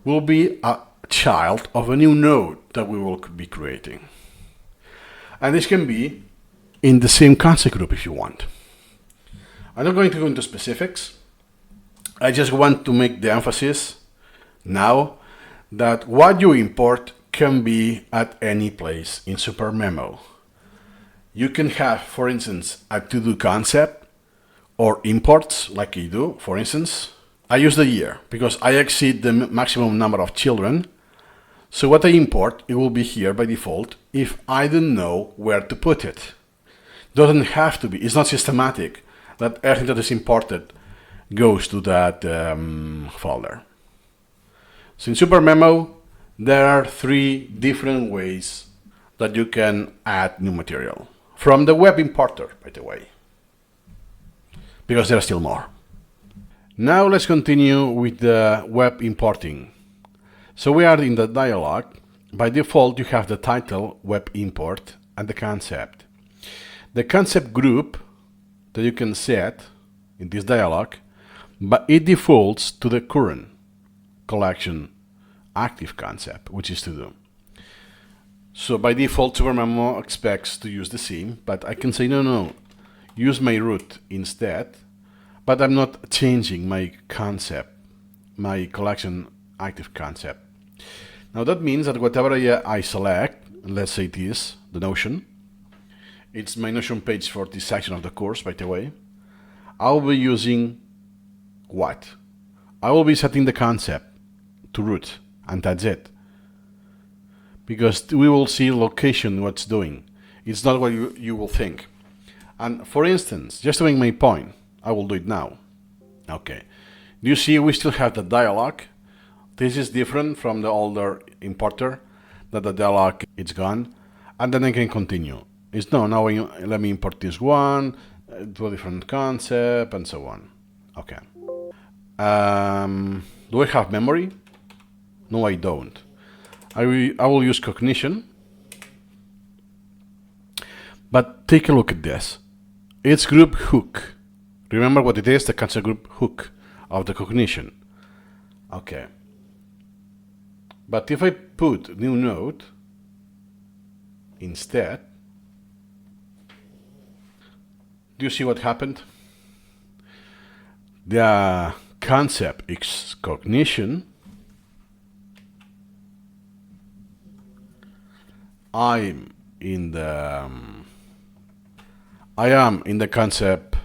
will be a child of a new node that we will be creating. And this can be in the same concept group if you want. I'm not going to go into specifics. I just want to make the emphasis now that what you import can be at any place in SuperMemo. You can have, for instance, a to-do concept or imports like I do. For instance, I use the year because I exceed the maximum number of children. So what I import, it will be here by default if I don't know where to put it. Doesn't have to be. It's not systematic that everything that is imported goes to that folder. So in SuperMemo, there are three different ways that you can add new material. From the web importer, by the way, because there are still more. Now let's continue with the web importing. So we are in the dialog. By default, you have the title, web import, and the concept. The concept group that you can set in this dialog, but it defaults to the current collection active concept, which is to do. So by default, SuperMemo expects to use the same, but I can say no, use my root instead, but I'm not changing my concept, my collection active concept. Now that means that whatever I select, let's say this, the Notion, it's my Notion page for this section of the course, by the way, I'll be using what? I will be setting the concept to root, and that's it. Because we will see location what's doing. It's not what you will think. And for instance, just to make my point, I will do it now. Okay. Do you see we still have the dialog? This is different from the older importer, that the dialog is gone. And then I can continue. It's no, now let me import this one, to a different concept, and so on. Okay. Do I have memory? No, I don't. I will use cognition. But take a look at this. It's group hook. Remember what it is? The concept group hook of the cognition. Okay. But if I put new node instead, do you see what happened? The concept is cognition. I am in the concept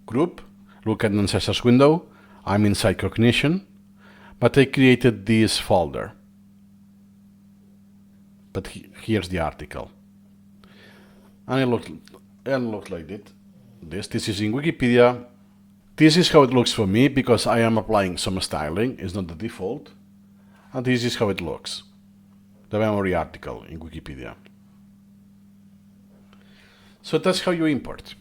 group. Look at the ancestors window. I'm inside cognition, but I created this folder. But here's the article, and it looks like this. This is in Wikipedia. This is how it looks for me because I am applying some styling. It's not the default, and this is how it looks. The memory article in Wikipedia. So that's how you import.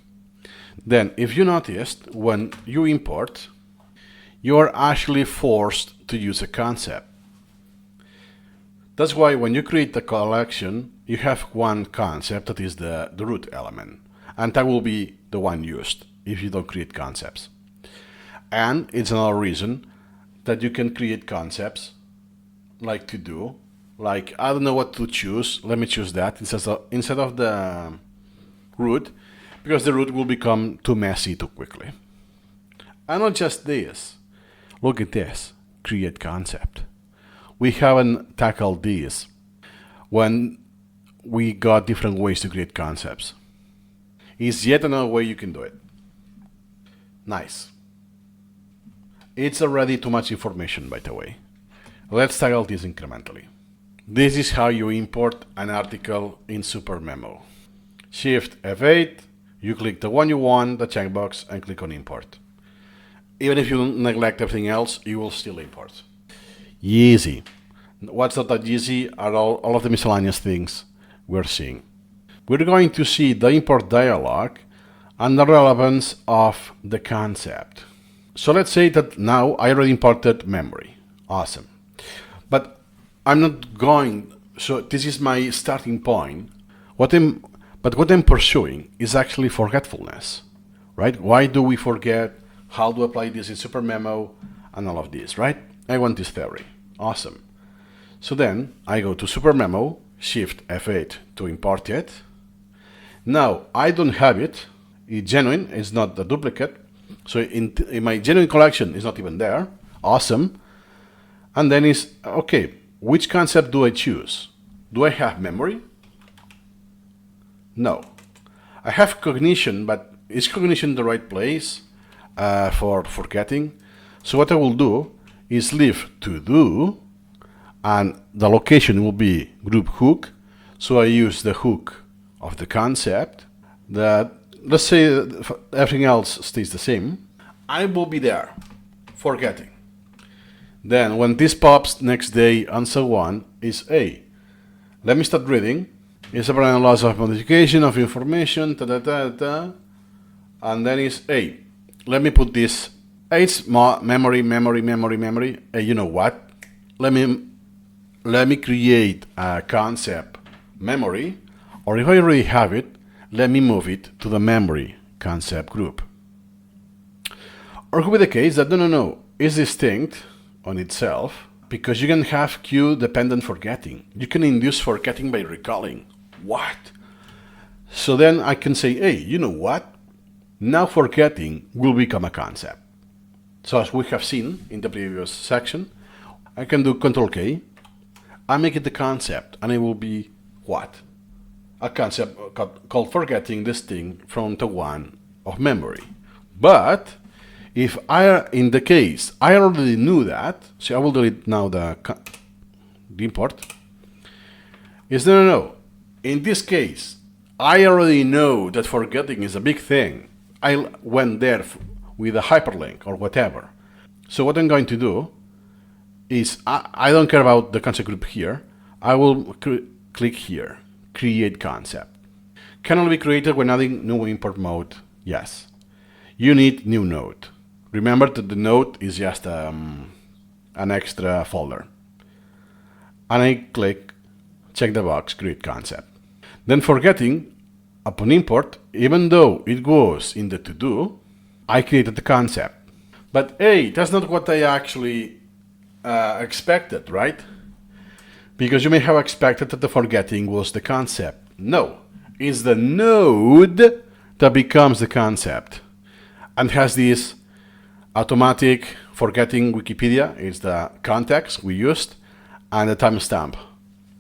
Then, if you noticed, when you import, you are actually forced to use a concept. That's why when you create the collection, you have one concept that is the root element, and that will be the one used if you don't create concepts. And it's another reason that you can create concepts like to do. Like, I don't know what to choose. Let me choose that instead of the root, because the root will become too messy too quickly. And not just this. Look at this, create concept. We haven't tackled this when we got different ways to create concepts. It's yet another way you can do it. Nice. It's already too much information, by the way. Let's tackle this incrementally. This is how you import an article in SuperMemo. Shift F8, you click the one you want, the checkbox, and click on import. Even if you neglect everything else, you will still import. Easy. What's not that easy are all of the miscellaneous things we're seeing. We're going to see the import dialog and the relevance of the concept. So let's say that now I already imported memory. Awesome. But I'm not going, so this is my starting point. What I'm pursuing is actually forgetfulness, right? Why do we forget? How to apply this in SuperMemo and all of this, right? I want this theory. Awesome. So then I go to SuperMemo, Shift F8 to import it. Now I don't have it. It's genuine, it's not the duplicate. So in my genuine collection, it's not even there. Awesome. And then it's, okay, which concept do I choose? Do I have memory? No. I have cognition, but is cognition the right place for forgetting? So what I will do is leave to do, and the location will be group hook. So I use the hook of the concept that, let's say everything else stays the same. I will be there, forgetting. Then when this pops next day and so on, is A. Let me start reading. It's a brand loss of modification of information, and then is A. Let me put this. It's memory. Hey, you know what? Let me create a concept memory, or if I already have it, let me move it to the memory concept group. Or it could be the case that no, is distinct on itself, because you can have queue-dependent forgetting. You can induce forgetting by recalling. What? So then I can say, hey, you know what? Now forgetting will become a concept. So as we have seen in the previous section, I can do Ctrl-K, I make it the concept, and it will be what? A concept called forgetting distinct from the one of memory. But if in the case, I already knew that, so I will delete now the import, is no. In this case, I already know that forgetting is a big thing. I went there with a hyperlink or whatever. So what I'm going to do is, I don't care about the concept group here. I will click here, create concept. Can only be created when adding new import mode? Yes. You need new node. Remember that the node is just an extra folder. And I click, check the box, create concept. Then forgetting, upon import, even though it goes in the to-do, I created the concept. But hey, that's not what I actually expected, right? Because you may have expected that the forgetting was the concept. No, it's the node that becomes the concept and has this automatic forgetting Wikipedia. It's the context we used and the timestamp.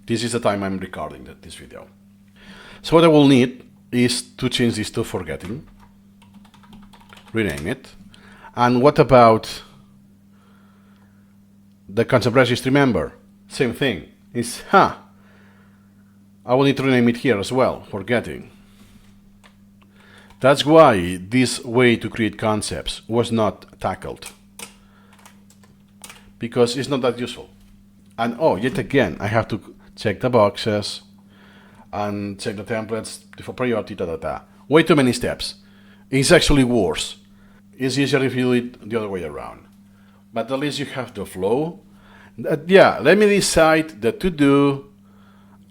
This is the time I'm recording this video. So what I will need is to change this to forgetting, rename it. And what about the concept registry member? Same thing. It's I will need to rename it here as well, forgetting. That's why this way to create concepts was not tackled, because it's not that useful. And yet again, I have to check the boxes and check the templates for priority, Way too many steps. It's actually worse. It's easier if you do it the other way around. But at least you have the flow. Let me decide the to-do.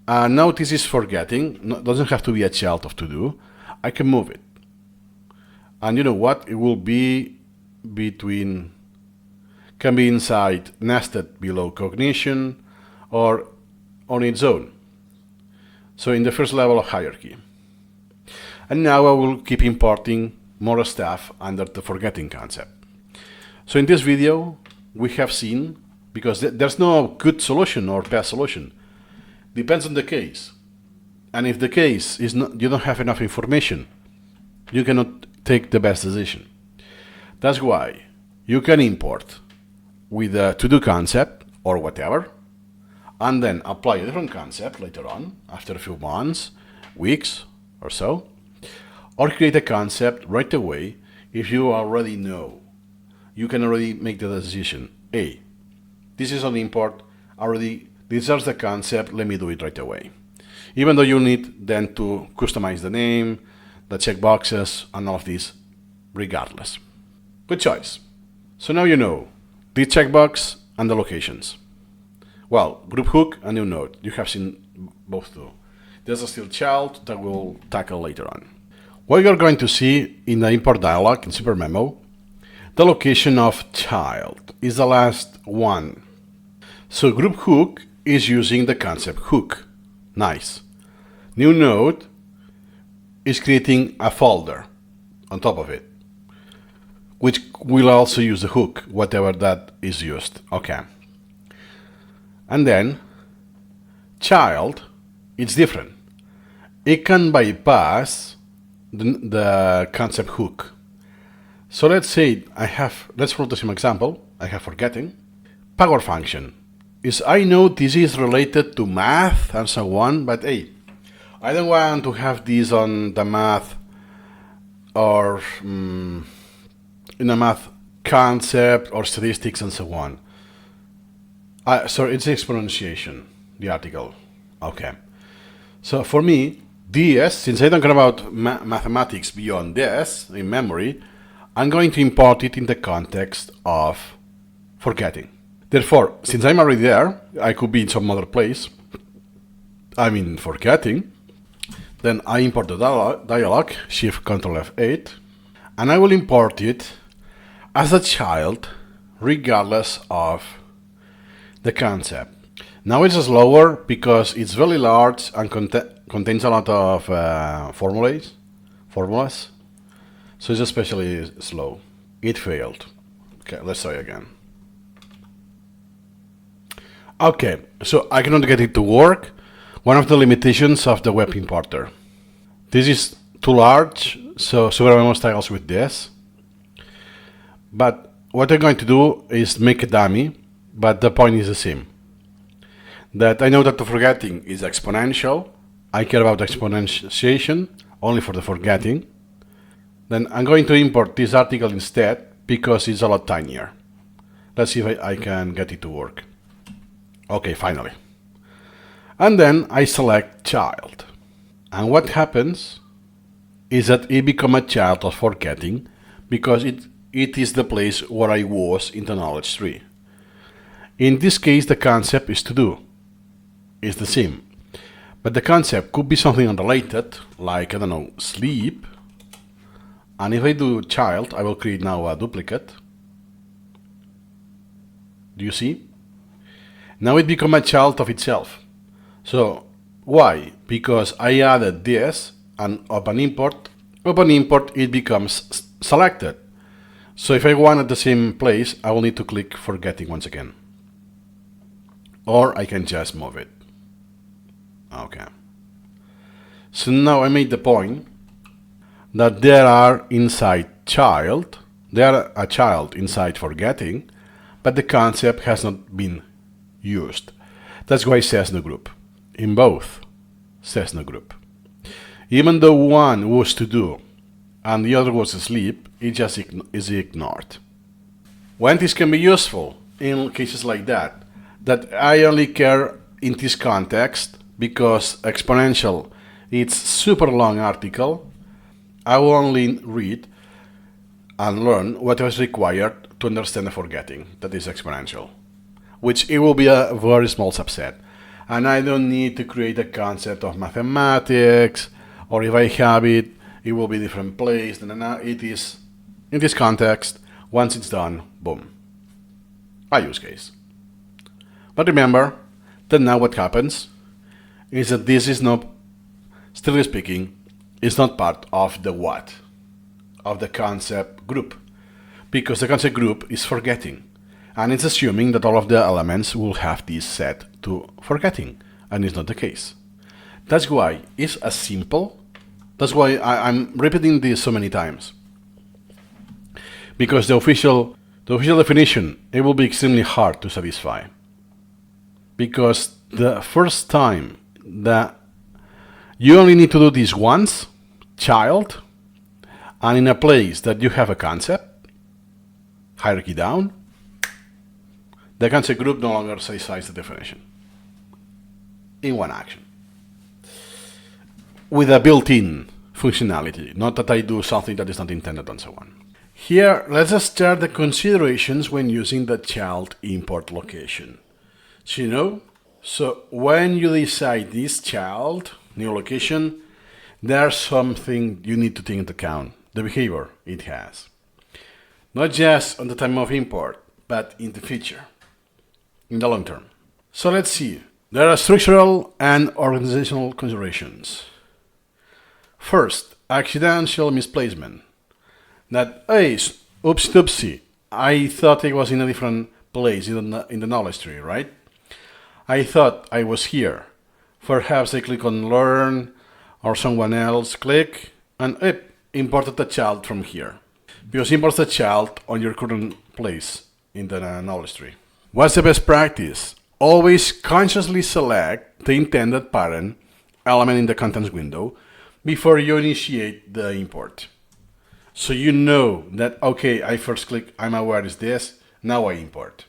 Now this is forgetting. Doesn't have to be a child of to-do. I can move it. And you know what? It will be can be inside, nested below cognition, or on its own. So in the first level of hierarchy. And now I will keep importing more stuff under the forgetting concept. So in this video, we have seen, because there's no good solution or best solution. Depends on the case. And if the case is not, you don't have enough information, you cannot take the best decision. That's why you can import with a to-do concept or whatever, and then apply a different concept later on, after a few months, weeks or so, or create a concept right away if you already know. You can already make the decision. Hey, this is an import, already deserves the concept, let me do it right away. Even though you need then to customize the name, the checkboxes, and all of this, regardless. Good choice. So now you know the checkbox and the locations. Well, group hook and new node. You have seen both two. There's a still child that we'll tackle later on. What you're going to see in the import dialog in SuperMemo, the location of child is the last one. So group hook is using the concept hook. Nice. New node is creating a folder on top of it, which will also use the hook, whatever that is used. Okay. And then child, it's different. It can bypass the concept hook. So let's say let's follow the same example. I have forgetting. Power function is, I know this is related to math and so on, but hey, I don't want to have this on the math or in a math concept or statistics and so on. Sorry, it's exponentiation, the article. Okay. So for me, DS, since I don't care about mathematics beyond this in memory, I'm going to import it in the context of forgetting. Therefore, since I'm already there, I could be in some other place. I'm in forgetting. Then I import the dialog, Shift Ctrl F8, and I will import it as a child, regardless of the concept. Now it's slower because it's very large and contains a lot of formulas. So it's especially slow. It failed. Okay, let's try again. Okay, so I cannot get it to work. One of the limitations of the web importer. This is too large, so SuperMemo struggles with this. But what I'm going to do is make a dummy, but the point is the same. That I know that the forgetting is exponential. I care about exponentiation only for the forgetting. Then I'm going to import this article instead because it's a lot tinier. Let's see if I can get it to work. Okay, finally. And then I select child. And what happens is that it becomes a child of forgetting because it is the place where I was in the knowledge tree. In this case, the concept is to do. It's the same. But the concept could be something unrelated, like, I don't know, sleep. And if I do child, I will create now a duplicate. Do you see? Now it becomes a child of itself. So, why? Because I added this, and open import, it becomes selected. So if I want at the same place, I will need to click forgetting once again. Or I can just move it. Okay. So now I made the point that there are inside child, there are a child inside forgetting, but the concept has not been used. That's why it says no group. In both, says no group. Even though one was to do and the other was asleep, it just is ignored. When this can be useful in cases like that I only care in this context because exponential, it's super long article. I will only read and learn what is required to understand the forgetting, that is exponential, which it will be a very small subset. And I don't need to create a concept of mathematics, or if I have it, it will be a different place. It is, in this context, once it's done, boom. A use case. But remember that now what happens is that this is not, strictly speaking, is not part of the what, of the concept group, because the concept group is forgetting. And it's assuming that all of the elements will have this set to forgetting, and it's not the case. That's why it's as simple. That's why I'm repeating this so many times. Because the official definition, it will be extremely hard to satisfy. Because the first time that you only need to do this once, child, and in a place that you have a concept, hierarchy down, the concept group no longer satisfies the definition in one action. With a built-in functionality, not that I do something that is not intended and so on. Here, let's start the considerations when using the child import location. So when you decide this child, new location, there's something you need to take into account, the behavior it has. Not just on the time of import, but in the future, in the long term. So let's see. There are structural and organizational considerations. First, accidental misplacement. That, hey, oopsie, I thought it was in a different place in the knowledge tree, right? I thought I was here. Perhaps I click on learn, or someone else click, and imported the child from here. Because imports the child on your current place in the knowledge tree. What's the best practice? Always consciously select the intended parent element in the contents window before you initiate the import. So you know that, okay, I first click, I'm aware is this, now I import.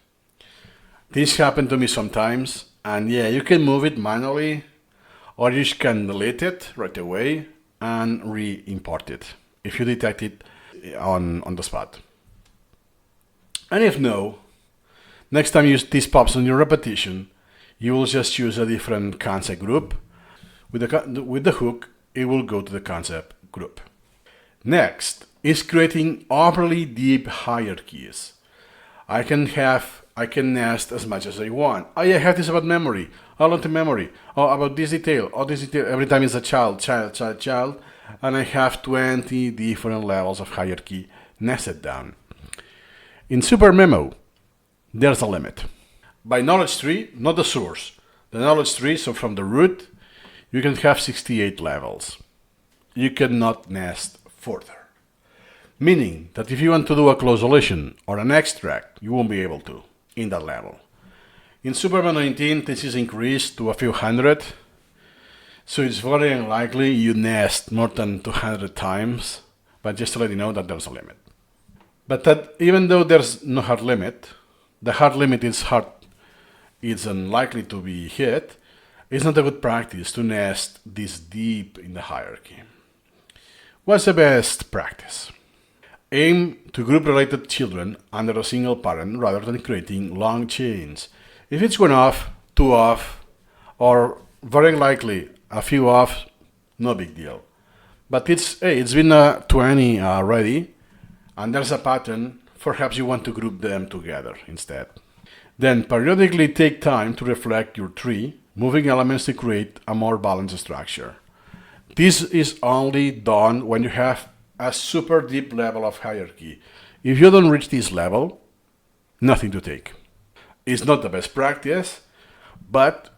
This happened to me sometimes, and yeah, you can move it manually, or you can delete it right away and re-import it if you detect it on the spot. And if no, next time this pops on your repetition, you will just use a different concept group. With the hook, it will go to the concept group. Next is creating overly deep hierarchies. I can nest as much as I want. Oh, yeah, I have this about memory. I want the memory. Oh, about this detail. Oh, this detail. Every time it's a child. And I have 20 different levels of hierarchy nested down. In SuperMemo, there's a limit. By knowledge tree, not the source. The knowledge tree, so from the root, you can have 68 levels. You cannot nest further. Meaning that if you want to do a close deletion or an extract, you won't be able to in that level. In SuperMemo 19, this is increased to a few hundred, so it's very unlikely you nest more than 200 times, but just to let you know that there's a limit. But that even though there's no hard limit, the hard limit is it's unlikely to be hit, it's not a good practice to nest this deep in the hierarchy. What's the best practice? Aim to group related children under a single parent rather than creating long chains. If it's one off, two off, or very likely a few off, no big deal. But it's been 20 already, and there's a pattern, perhaps you want to group them together instead. Then periodically take time to reflect your tree, moving elements to create a more balanced structure. This is only done when you have a super deep level of hierarchy. If you don't reach this level, nothing to take. It's not the best practice, but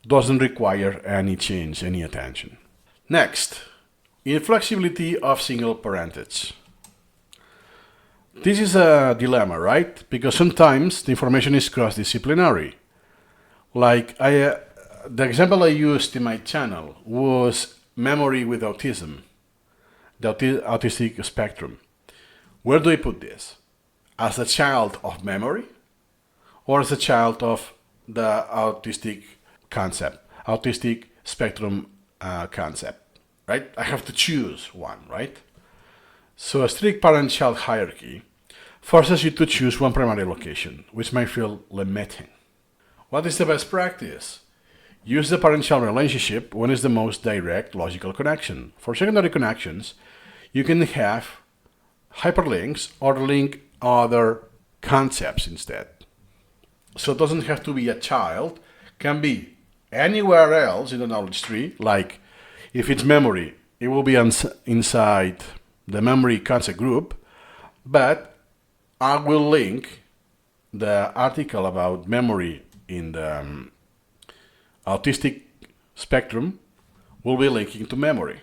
doesn't require any change, any attention. Next, inflexibility of single parentage. This is a dilemma, right? Because sometimes the information is cross-disciplinary. Like the example I used in my channel was memory with autism, the autistic spectrum. Where do I put this? As a child of memory or as a child of the autistic concept, autistic spectrum concept, right? I have to choose one, right? So a strict parent-child hierarchy forces you to choose one primary location, which might feel limiting. What is the best practice? Use the parent-child relationship when it's the most direct logical connection. For secondary connections, you can have hyperlinks or link other concepts instead. So it doesn't have to be a child, can be anywhere else in the knowledge tree, like if it's memory, it will be inside the memory concept group, But I will link the article about memory in the autistic spectrum will be linking to memory.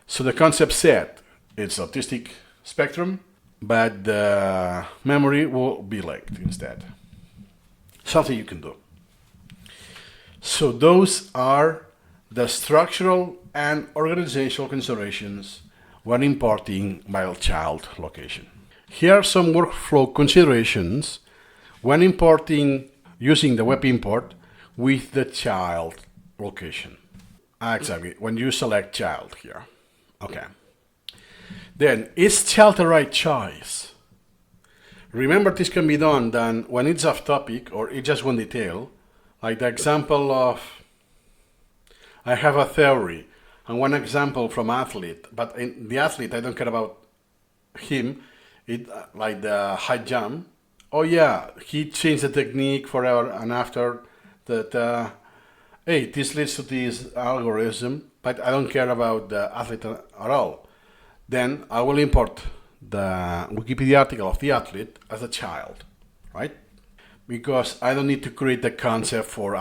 So the concept set, it's autistic spectrum, but the memory will be linked instead. Something you can do. So those are the structural and organizational considerations when importing by child location. Here are some workflow considerations when importing using the web import with the child location. Exactly, when you select child here. Okay. Then, is child the right choice? Remember, this can be done then when it's off topic or it's just one detail, like the example of I have a theory and one example from athlete, but in the athlete I don't care about him, like the high jump. Oh yeah, he changed the technique forever and after that. Hey, this leads to this algorithm, but I don't care about the athlete at all. Then I will import the Wikipedia article of the athlete as a child, right? Because I don't need to create the concept for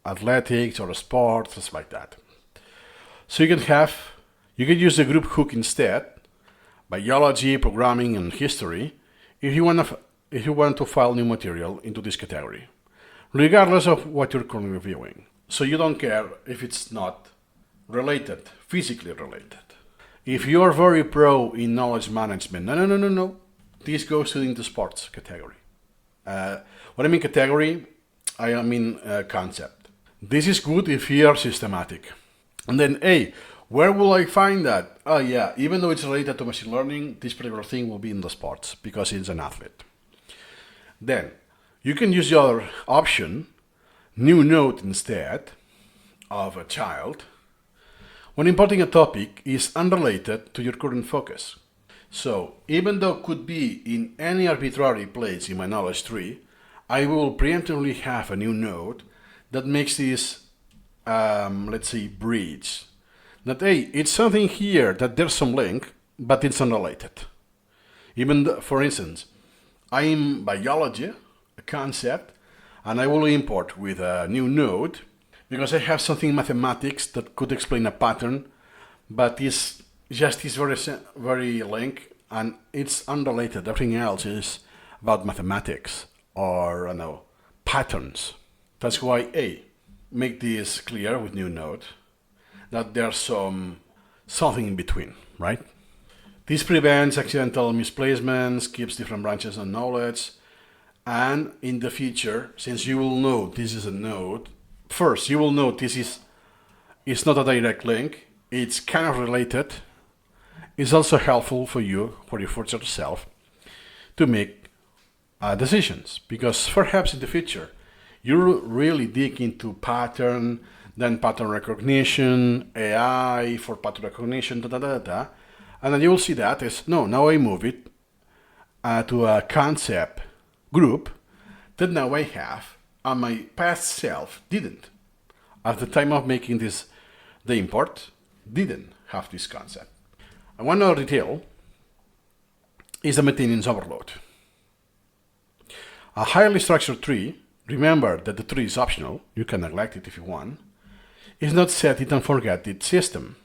athletics or sports, things like that. So you can use the group hook instead, biology, programming, and history, if you want to file new material into this category, regardless of what you're currently reviewing. So you don't care if it's not related, physically related. If you're very pro in knowledge management, no. This goes into sports category. What I mean category, I mean concept. This is good if you are systematic. And then, hey, where will I find that? Oh yeah, even though it's related to machine learning, this particular thing will be in the sports because it's an athlete. Then, you can use the other option, new node instead of a child, when importing a topic is unrelated to your current focus. So, even though it could be in any arbitrary place in my knowledge tree, I will preemptively have a new node that makes this, let's say, bridge. That, hey, it's something here that there's some link, but it's unrelated. For instance, I'm biology, a concept, and I will import with a new node because I have something in mathematics that could explain a pattern, but is just this very link, and it's unrelated. Everything else is about mathematics or patterns. That's why make this clear with new node that there's something in between, right? This prevents accidental misplacements, keeps different branches of knowledge, and in the future, since you will know this is a node, first you will know it's not a direct link, it's kind of related. It's also helpful for you, for your future self, to make decisions, because perhaps in the future you really dig into pattern, then pattern recognition, AI for pattern recognition, and then you will see that now I move it to a concept group that now I have, and my past self didn't. At the time of making the import, didn't have this concept. And one other detail is the maintenance overload. A highly structured tree, remember that the tree is optional, you can neglect it if you want, is not set it and forget it system.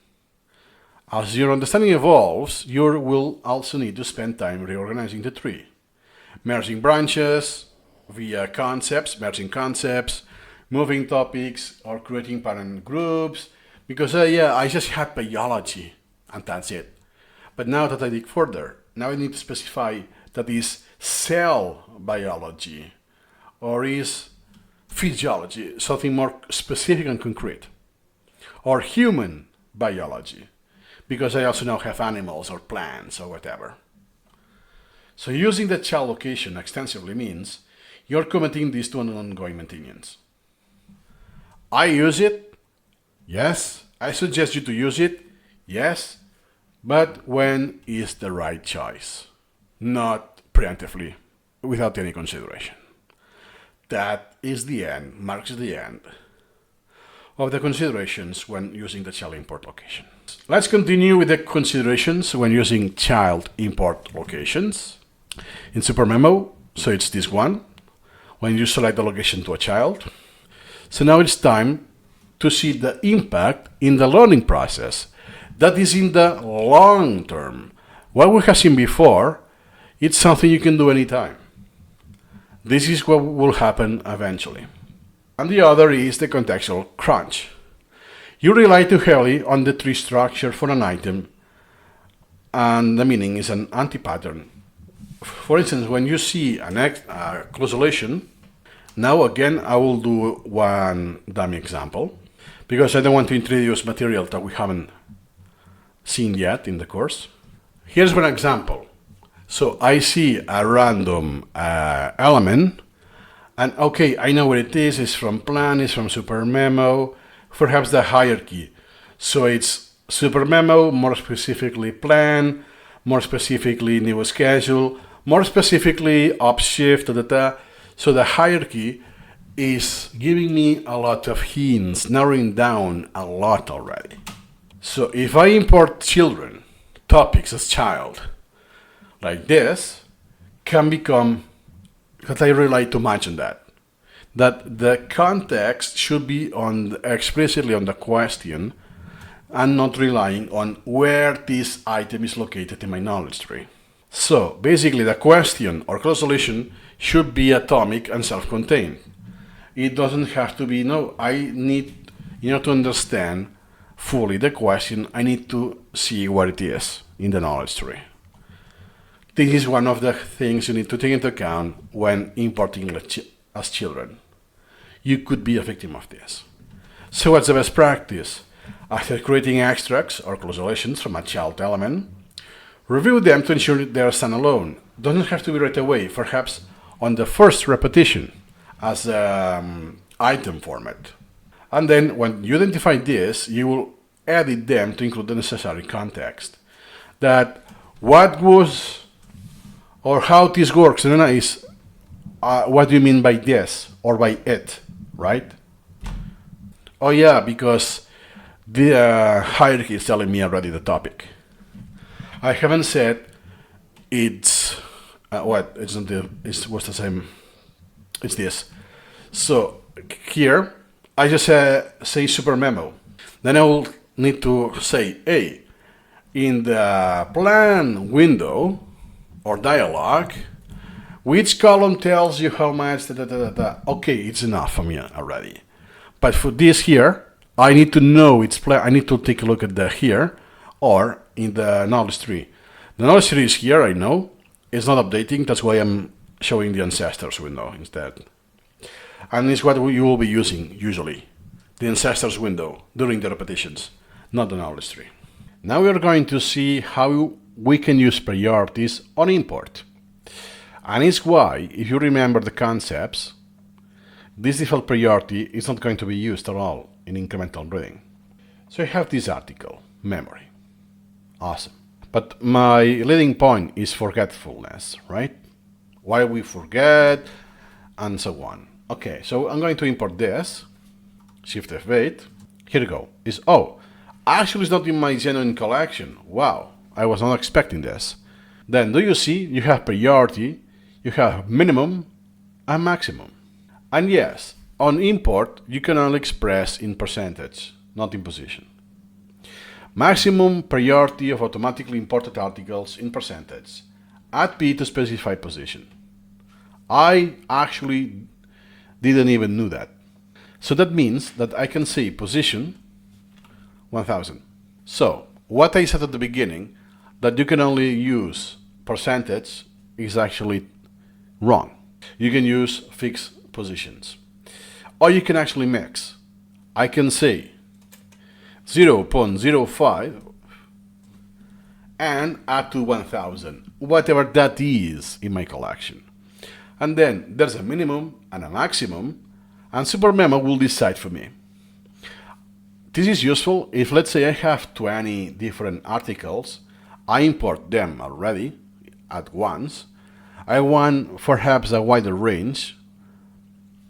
As your understanding evolves, you will also need to spend time reorganizing the tree, merging branches via concepts, merging concepts, moving topics, or creating parent groups, because I just had biology and that's it. But now that I dig further, now I need to specify that is cell biology or is physiology, something more specific and concrete, or human biology, because I also now have animals or plants or whatever. So using the child location extensively means you're committing this to an ongoing maintenance. I use it, yes. I suggest you to use it, yes. But when is the right choice? Not preemptively, without any consideration. That is the end, marks the end of the considerations when using the child import location. Let's continue with the considerations when using child import locations. In SuperMemo, so it's this one, when you select the location to a child. So now it's time to see the impact in the learning process. That is in the long term. What we have seen before, it's something you can do anytime. This is what will happen eventually. And the other is the contextual crunch. You rely too heavily on the tree structure for an item, and the meaning is an anti-pattern. For instance, when you see a close relation, now again I will do one dummy example, because I don't want to introduce material that we haven't seen yet in the course. Here's one example. So I see a random element, and okay, I know what it is. It's from plan, it's from SuperMemo, perhaps the hierarchy. So it's SuperMemo, more specifically plan, more specifically new schedule, more specifically upshift, So the hierarchy is giving me a lot of hints, narrowing down a lot already. So if I import children, topics as child, like this, can become that I rely too much on that. That the context should be explicitly on the question and not relying on where this item is located in my knowledge tree. So basically the question or close relation should be atomic and self-contained. It doesn't have to be, no, I need, to understand fully the question, I need to see where it is in the knowledge tree. This is one of the things you need to take into account when importing as children. You could be a victim of this. So what's the best practice? After creating extracts or close relations from a child element, review them to ensure they are standalone. Doesn't have to be right away, perhaps on the first repetition as item format. And then when you identify this, you will edit them to include the necessary context. That what was or how this works is what do you mean by this or by it, right? Oh yeah, because the hierarchy is telling me already the topic. I haven't said it's it's not the, what's the same, it's this. So here I just say SuperMemo. Then I will need to say, hey, in the plan window or dialog, which column tells you how much, Okay, it's enough for me already. But for this here, I need to know its plan. I need to take a look at the here or in the knowledge tree. The knowledge tree is here, I know. It's not updating, that's why I'm showing the ancestors window instead. And it's what you will be using usually, the ancestors window during the repetitions, not the knowledge tree. Now we are going to see how we can use priorities on import. And it's why, if you remember the concepts, this default priority is not going to be used at all in incremental reading. So I have this article, memory. Awesome. But my leading point is forgetfulness, right? Why we forget, and so on. Okay, so I'm going to import this, Shift F8. Here you go. Actually it's not in my genuine collection. Wow, I was not expecting this. Then do you see, you have priority, you have minimum and maximum. And yes, on import, you can only express in percentage, not in position. Maximum priority of automatically imported articles in percentage. Add P to specify position. I actually didn't even know that. So that means that I can say position 1000. So what I said at the beginning, that you can only use percentage, is actually wrong. You can use fixed positions. Or you can actually mix. I can say 0.05 and add to 1000, whatever that is in my collection. And then there's a minimum and a maximum, and SuperMemo will decide for me. This is useful if, let's say, I have 20 different articles, I import them already at once. I want perhaps a wider range,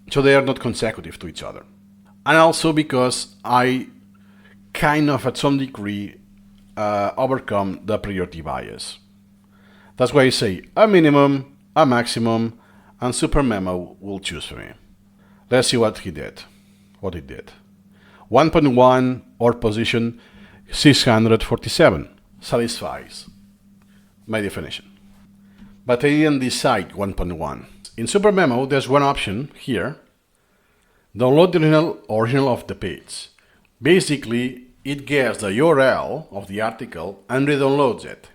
so they are not consecutive to each other. And also because I kind of, at some degree, overcome the priority bias. That's why I say a minimum, a maximum, and SuperMemo will choose for me. Let's see what he did. What it did. 1.1 or position 647 satisfies my definition. But I didn't decide 1.1. In SuperMemo, there's one option here. Download the original of the page. Basically, it gets the URL of the article and re-downloads it.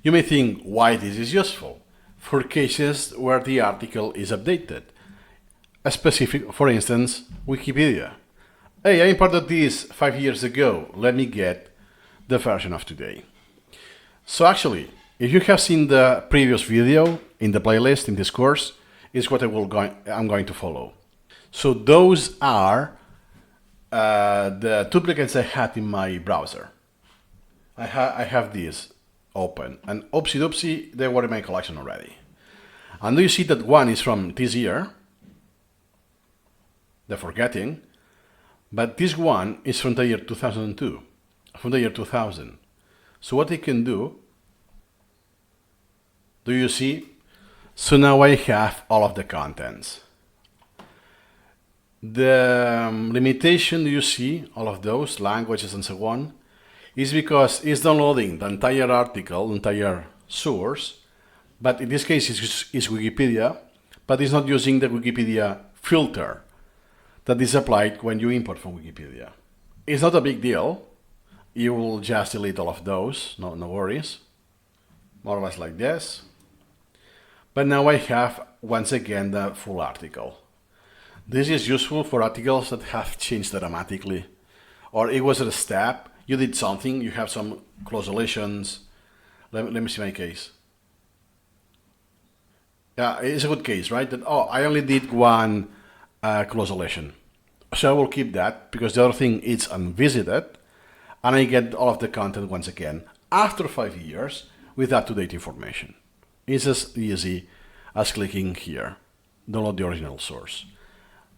You may think why this is useful. For cases where the article is updated. A specific, for instance, Wikipedia. Hey, I imported this 5 years ago. Let me get the version of today. So actually, if you have seen the previous video in the playlist in this course, is what I'm going to follow. So those are the duplicates I had in my browser. I have these open, and oopsie doopsie, they were in my collection already. And do you see that one is from this year, the forgetting, but this one is from the year 2002, from the year 2000. So what I can do you see? So now I have all of the contents. The limitation, do you see, all of those languages and so on, is because it's downloading the entire article, entire source, but in this case it's Wikipedia, but it's not using the Wikipedia filter that is applied when you import from Wikipedia. It's not a big deal. You will just delete all of those, no worries. More or less like this. But now I have, once again, the full article. This is useful for articles that have changed dramatically. Or it was a step, you did something, you have some closulations. Let me see my case. Yeah, it's a good case, right? That, I only did one closolation. So I will keep that because the other thing is unvisited and I get all of the content once again after 5 years with up-to-date information. It's as easy as clicking here, download the original source.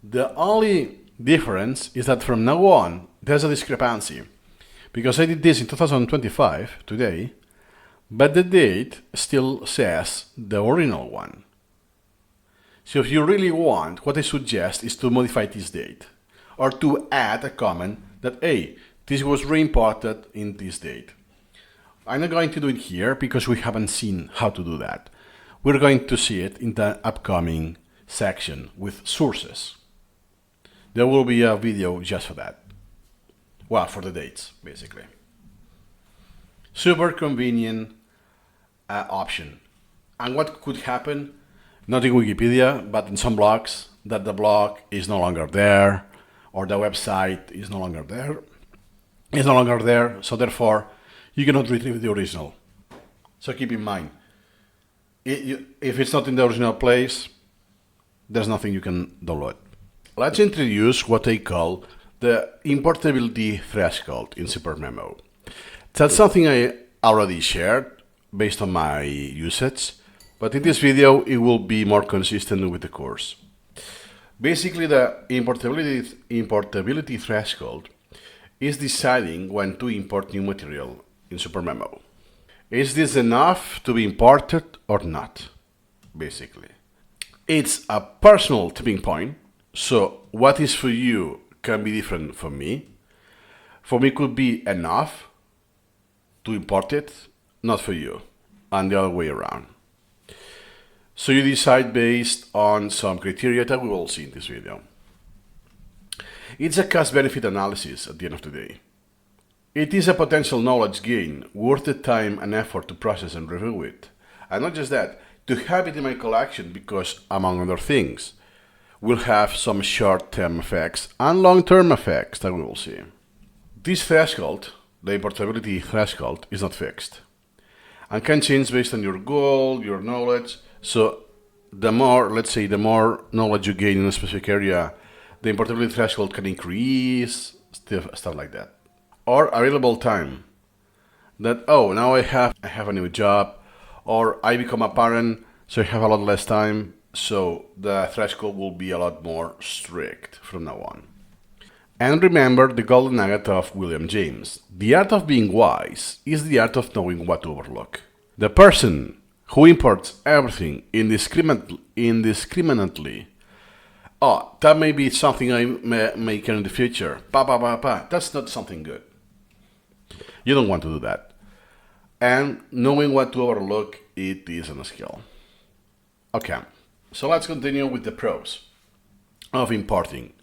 The only difference is that from now on, there's a discrepancy because I did this in 2025, today, but the date still says the original one. So if you really want, what I suggest is to modify this date or to add a comment that, hey, this was re-imported in this date. I'm not going to do it here because we haven't seen how to do that. We're going to see it in the upcoming section with sources. There will be a video just for that. Well, for the dates, basically. Super convenient option. And what could happen, not in Wikipedia, but in some blogs, that the blog is no longer there, or the website is no longer there. It's no longer there, so therefore, you cannot retrieve the original. So keep in mind, if it's not in the original place, there's nothing you can download. Let's introduce what I call the importability threshold in SuperMemo. That's something I already shared based on my usage, but in this video it will be more consistent with the course. Basically, the importability threshold is deciding when to import new material in SuperMemo. Is this enough to be imported or not? Basically, it's a personal tipping point. So what is for you can be different from me. For me, it could be enough to import it, not for you, and the other way around. So you decide based on some criteria that we will see in this video. It's a cost-benefit analysis at the end of the day. It is a potential knowledge gain worth the time and effort to process and review it. And not just that, to have it in my collection because, among other things, will have some short-term effects and long-term effects that we will see. This threshold, the importability threshold, is not fixed and can change based on your goal, your knowledge. So the more, let's say, the more knowledge you gain in a specific area, the importability threshold can increase, stuff like that. Or available time, that, now I have a new job, or I become a parent, so I have a lot less time, so the threshold will be a lot more strict from now on. And remember the golden nugget of William James. The art of being wise is the art of knowing what to overlook. The person who imports everything indiscriminately, oh, that may be something I may care in the future. That's not something good. You don't want to do that. And knowing what to overlook, it is a skill. Okay, so let's continue with the pros of importing.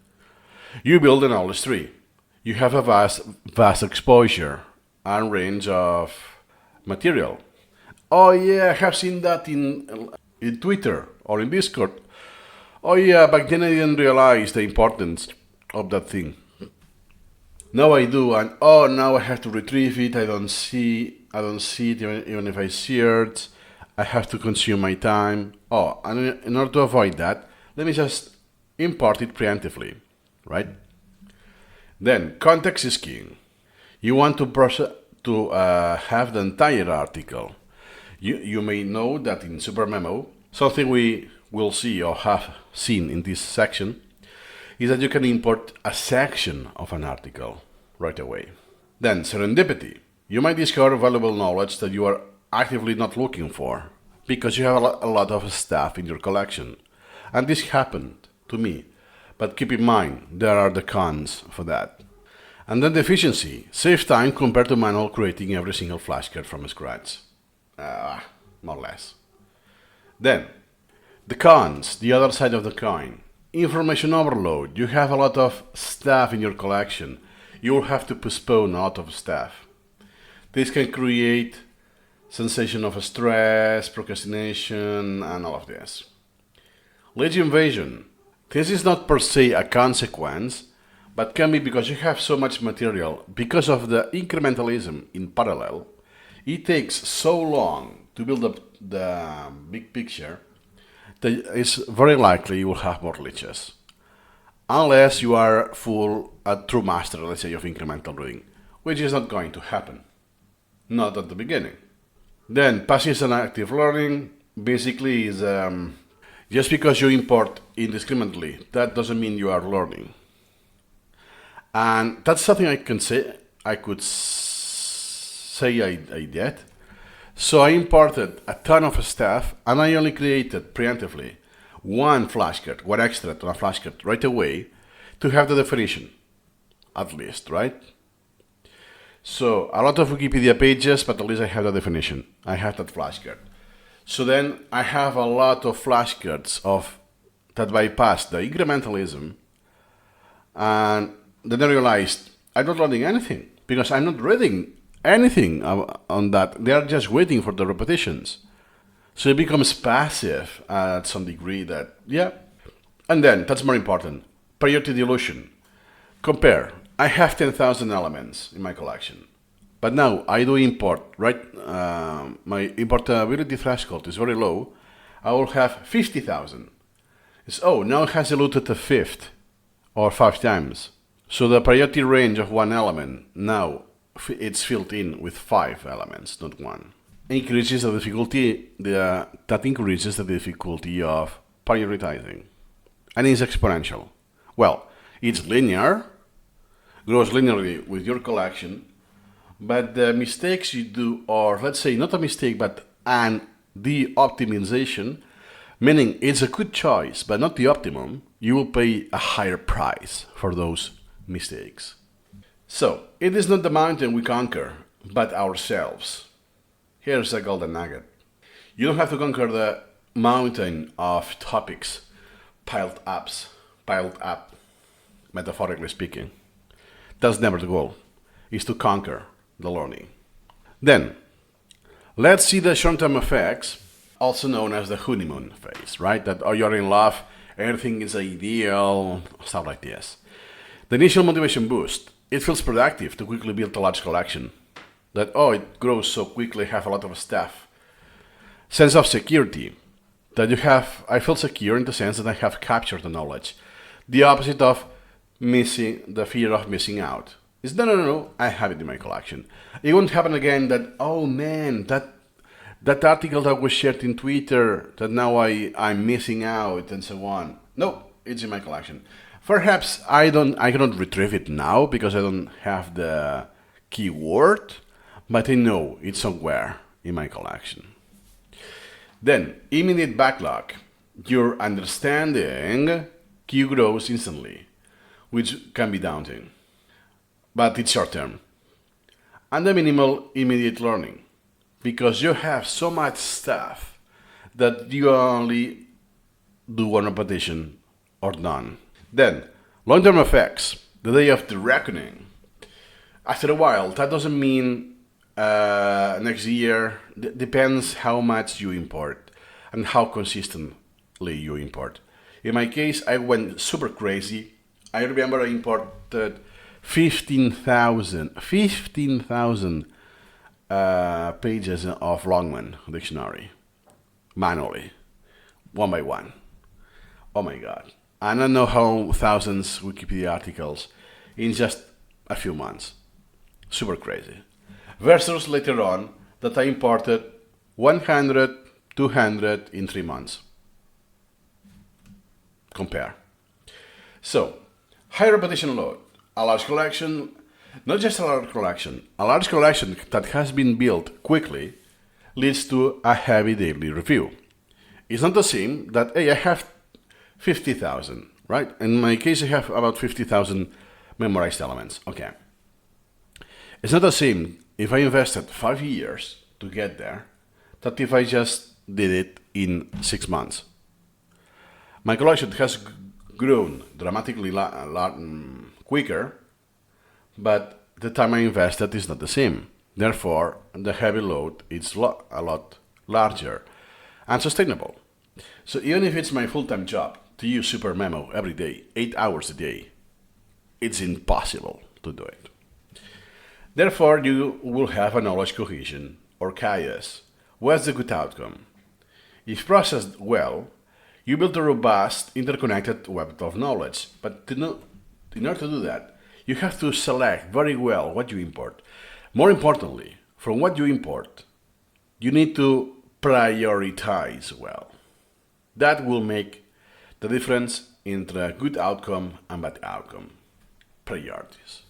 You build a knowledge tree. You have a vast exposure and range of material. Oh yeah, I have seen that in Twitter or in Discord. Oh yeah, back then I didn't realize the importance of that thing. Now I do, and oh, now I have to retrieve it. I don't see it even if I search. I have to consume my time. Oh, and in order to avoid that, let me just import it preemptively, right? Then context is king. You want to have the entire article. You may know that in SuperMemo, something we will see or have seen in this section is that you can import a section of an article right away. Then serendipity. You might discover valuable knowledge that you are actively not looking for because you have a lot of stuff in your collection. And this happened to me. But keep in mind, there are the cons for that. And then the efficiency. Save time compared to manual creating every single flashcard from scratch. More or less. Then, the cons, the other side of the coin. Information overload. You have a lot of stuff in your collection. You will have to postpone a lot of stuff. This can create sensation of stress, procrastination, and all of this. Lead invasion. This is not per se a consequence, but can be because you have so much material. Because of the incrementalism in parallel, it takes so long to build up the big picture that it's very likely you will have more glitches. Unless you are a true master, let's say, of incremental reading, which is not going to happen. Not at the beginning. Then passive and active learning basically is just because you import indiscriminately, that doesn't mean you are learning. And that's something I could say I did. So I imported a ton of stuff and I only created preemptively one flashcard, one extract on a flashcard right away to have the definition, at least, right? So a lot of Wikipedia pages, but at least I have the definition. I have that flashcard. So then I have a lot of flashcards that bypass the incrementalism, and then I realized I'm not learning anything because I'm not reading anything on that. They are just waiting for the repetitions. So it becomes passive at some degree that, yeah. And then, that's more important, priority dilution. Compare. I have 10,000 elements in my collection. But now I do import, right? My importability threshold is very low. I will have 50,000. Now it has diluted a fifth or 5 times. So the priority range of one element, now it's filled in with 5 elements, not 1. Increases the difficulty, that increases the difficulty of prioritizing. And it's exponential. Well, it's linear, grows linearly with your collection, but the mistakes you do, or let's say not a mistake, but the optimization, meaning it's a good choice, but not the optimum, you will pay a higher price for those mistakes. So, it is not the mountain we conquer, but ourselves. Here's a golden nugget. You don't have to conquer the mountain of topics piled up, metaphorically speaking. That's never the goal, is to conquer the learning. Then, let's see the short-term effects, also known as the honeymoon phase, right? That, you're in love, everything is ideal, stuff like this. The initial motivation boost, it feels productive to quickly build a large collection. That, it grows so quickly, have a lot of stuff. Sense of security, that I feel secure in the sense that I have captured the knowledge. The opposite of the fear of missing out. Is no, I have it in my collection. It won't happen again that, that article that was shared in Twitter, that now I'm missing out and so on. No, it's in my collection. Perhaps I cannot retrieve it now because I don't have the keyword, but I know it's somewhere in my collection. Then, immediate backlog. Your understanding queue grows instantly, which can be daunting, but it's short term. And the minimal immediate learning, because you have so much stuff that you only do one repetition or none. Then, long-term effects, the day of the reckoning. After a while, that doesn't mean next year. Depends how much you import and how consistently you import. In my case, I went super crazy. I remember I imported 15,000 pages of Longman dictionary manually, one by one. Oh my god. I don't know how thousands Wikipedia articles in just a few months. Super crazy. Versus later on that I imported 100, 200 in 3 months. Compare. So, high repetition load, a large collection, not just a large collection that has been built quickly leads to a heavy daily review. It's not the same that, hey, I have 50,000, right? In my case, I have about 50,000 memorized elements. Okay. It's not the same if I invested 5 years to get there that if I just did it in 6 months. My collection has grown dramatically quicker, but the time I invested is not the same. Therefore, the heavy load is a lot larger and sustainable. So even if it's my full-time job to use SuperMemo every day, 8 hours a day, it's impossible to do it. Therefore, you will have a knowledge cohesion, or chaos. What's the good outcome? If processed well, you build a robust, interconnected web of knowledge. But in order to do that, you have to select very well what you import. More importantly, from what you import, you need to prioritize well. That will make the difference into a good outcome and bad outcome. Priorities.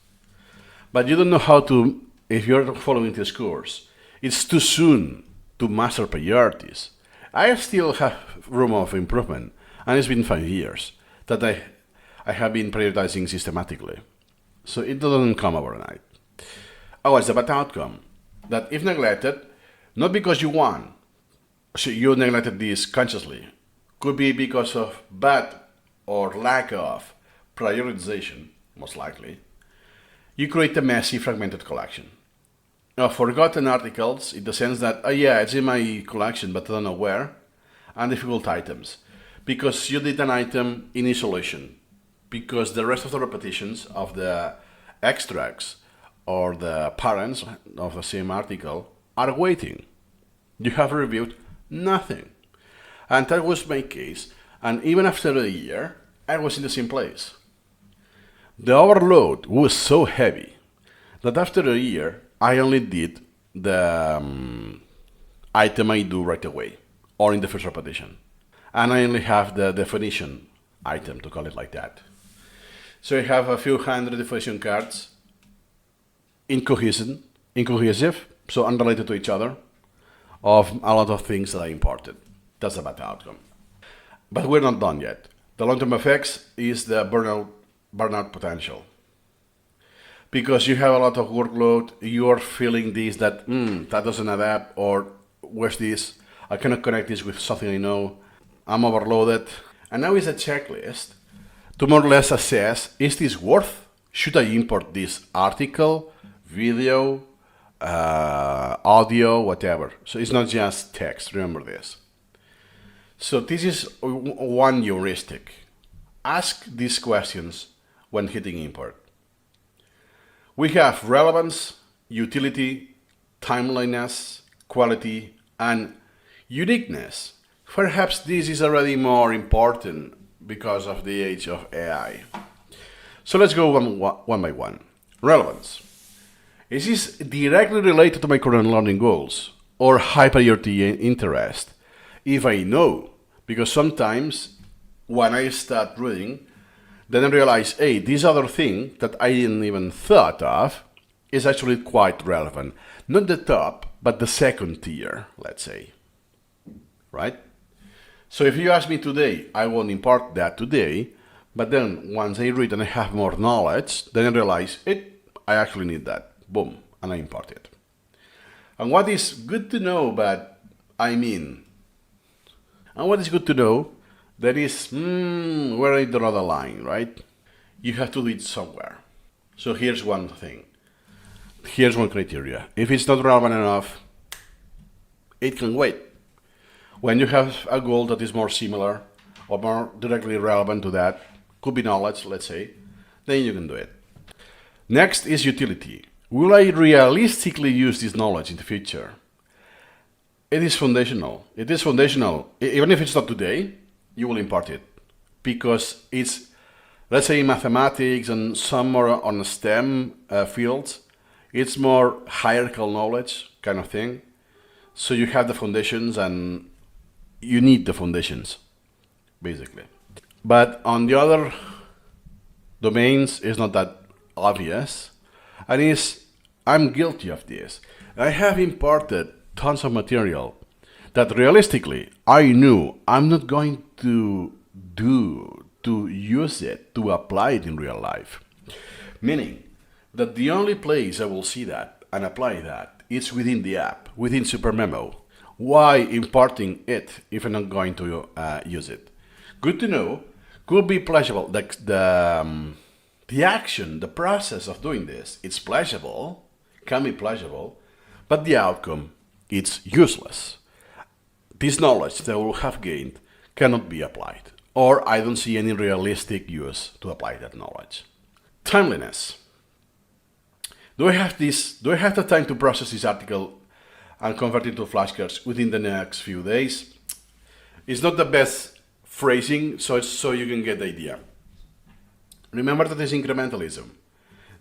But you don't know how to, if you're following this course, it's too soon to master priorities. I still have room of improvement, and it's been 5 years that I have been prioritizing systematically. So it doesn't come overnight. Oh, it's a bad outcome. That if neglected, not because you won, so you neglected this consciously, could be because of bad or lack of prioritization, most likely. You create a messy, fragmented collection. Forgotten articles, in the sense that, oh yeah, it's in my collection, but I don't know where, and difficult items, because you did an item in isolation, because the rest of the repetitions of the extracts or the parents of the same article are waiting. You have reviewed nothing. And that was my case, and even after a year, I was in the same place. The overload was so heavy that after a year, I only did the item I do right away, or in the first repetition. And I only have the definition item, to call it like that. So I have a few hundred definition cards, incohesive, so unrelated to each other, of a lot of things that I imported. That's a bad outcome. But we're not done yet. The long-term effects is the burnout potential. Because you have a lot of workload, you're feeling this, that doesn't add up, or where's this? I cannot connect this with something I know. I'm overloaded. And now is a checklist to more or less assess, is this worth? Should I import this article, video, audio, whatever? So it's not just text, remember this. So this is one heuristic. Ask these questions when hitting import. We have relevance, utility, timeliness, quality, and uniqueness. Perhaps this is already more important because of the age of AI. So let's go one by one. Relevance. Is this directly related to my current learning goals or high priority interest? If I know, because sometimes when I start reading, Then I realize, hey, this other thing that I didn't even thought of is actually quite relevant. Not the top, but the second tier, let's say, right? So if you ask me today, I won't import that today, but then once I read and I have more knowledge, then I realize, I actually need that. Boom, and I import it. And what is good to know, and what is good to know, that is, where I draw the line, right? You have to do it somewhere. So here's one thing. Here's one criteria. If it's not relevant enough, it can wait. When you have a goal that is more similar or more directly relevant to that, could be knowledge, let's say, then you can do it. Next is utility. Will I realistically use this knowledge in the future? It is foundational. It is foundational. Even if it's not today, you will import it. Because it's, let's say in mathematics and some more on STEM fields, it's more hierarchical knowledge kind of thing. So you have the foundations and you need the foundations, basically. But on the other domains, it's not that obvious. And I'm guilty of this. I have imported tons of material that realistically I knew I'm not going to use it, to apply it in real life. Meaning that the only place I will see that and apply that is within the app, within SuperMemo. Why importing it if I'm not going to use it? Good to know. Could be pleasurable. The action, the process of doing this, it's pleasurable, can be pleasurable, but the outcome, it's useless. This knowledge that I will have gained cannot be applied, or I don't see any realistic use to apply that knowledge. Timeliness. Do I have the time to process this article and convert it to flashcards within the next few days? It's not the best phrasing, so you can get the idea. Remember that it's incrementalism.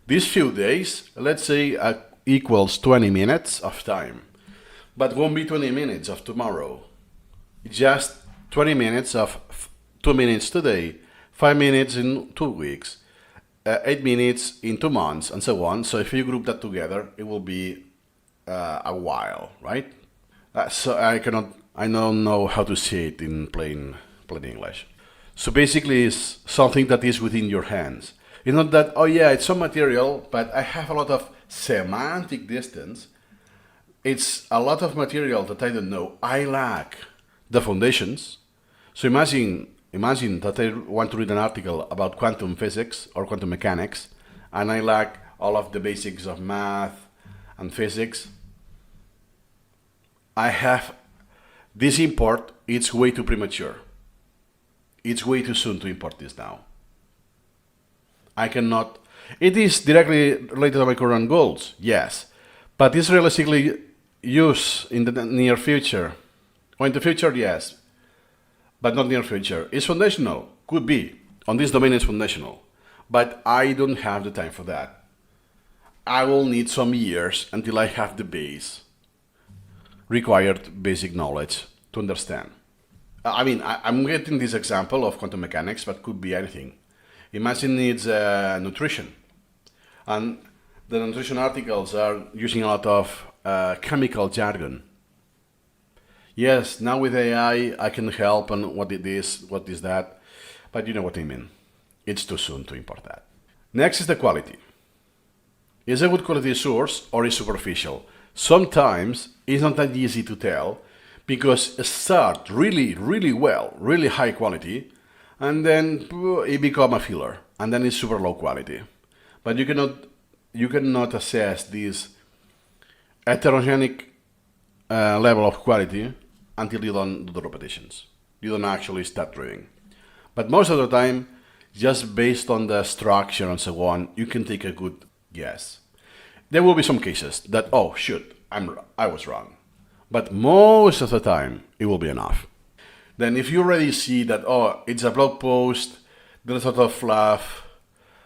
These few days, let's say, equals 20 minutes of time, but won't be 20 minutes of tomorrow. Just 20 minutes of 2 minutes today, 5 minutes in 2 weeks, 8 minutes in 2 months, and so on. So if you group that together, it will be a while, right? So I don't know how to say it in plain English. So basically, it's something that is within your hands. It's not that, oh yeah, it's some material, but I have a lot of semantic distance. It's a lot of material that I don't know. I lack the foundations. So imagine that I want to read an article about quantum physics or quantum mechanics, and I lack all of the basics of math and physics. I have this import, it's way too premature. It's way too soon to import this now. I cannot. It is directly related to my current goals, yes, but it's realistically used in the near future. Or in the future, yes, but not near future. It's foundational, could be. On this domain, it's foundational, but I don't have the time for that. I will need some years until I have the base, required basic knowledge to understand. I'm getting this example of quantum mechanics, but could be anything. Imagine it's nutrition. And the nutrition articles are using a lot of chemical jargon. Yes, now with AI, I can help on what it is, what is that, but you know what I mean. It's too soon to import that. Next is the quality. Is a good quality source or is superficial? Sometimes it's not that easy to tell, because it starts really well, really high quality, and then it becomes a filler, and then it's super low quality. But you cannot assess this heterogenic level of quality until you don't do the repetitions. You don't actually start reading. But most of the time, just based on the structure and so on, you can take a good guess. There will be some cases that, oh shoot, I was wrong. But most of the time, it will be enough. Then if you already see that, oh, it's a blog post, there's a lot of fluff,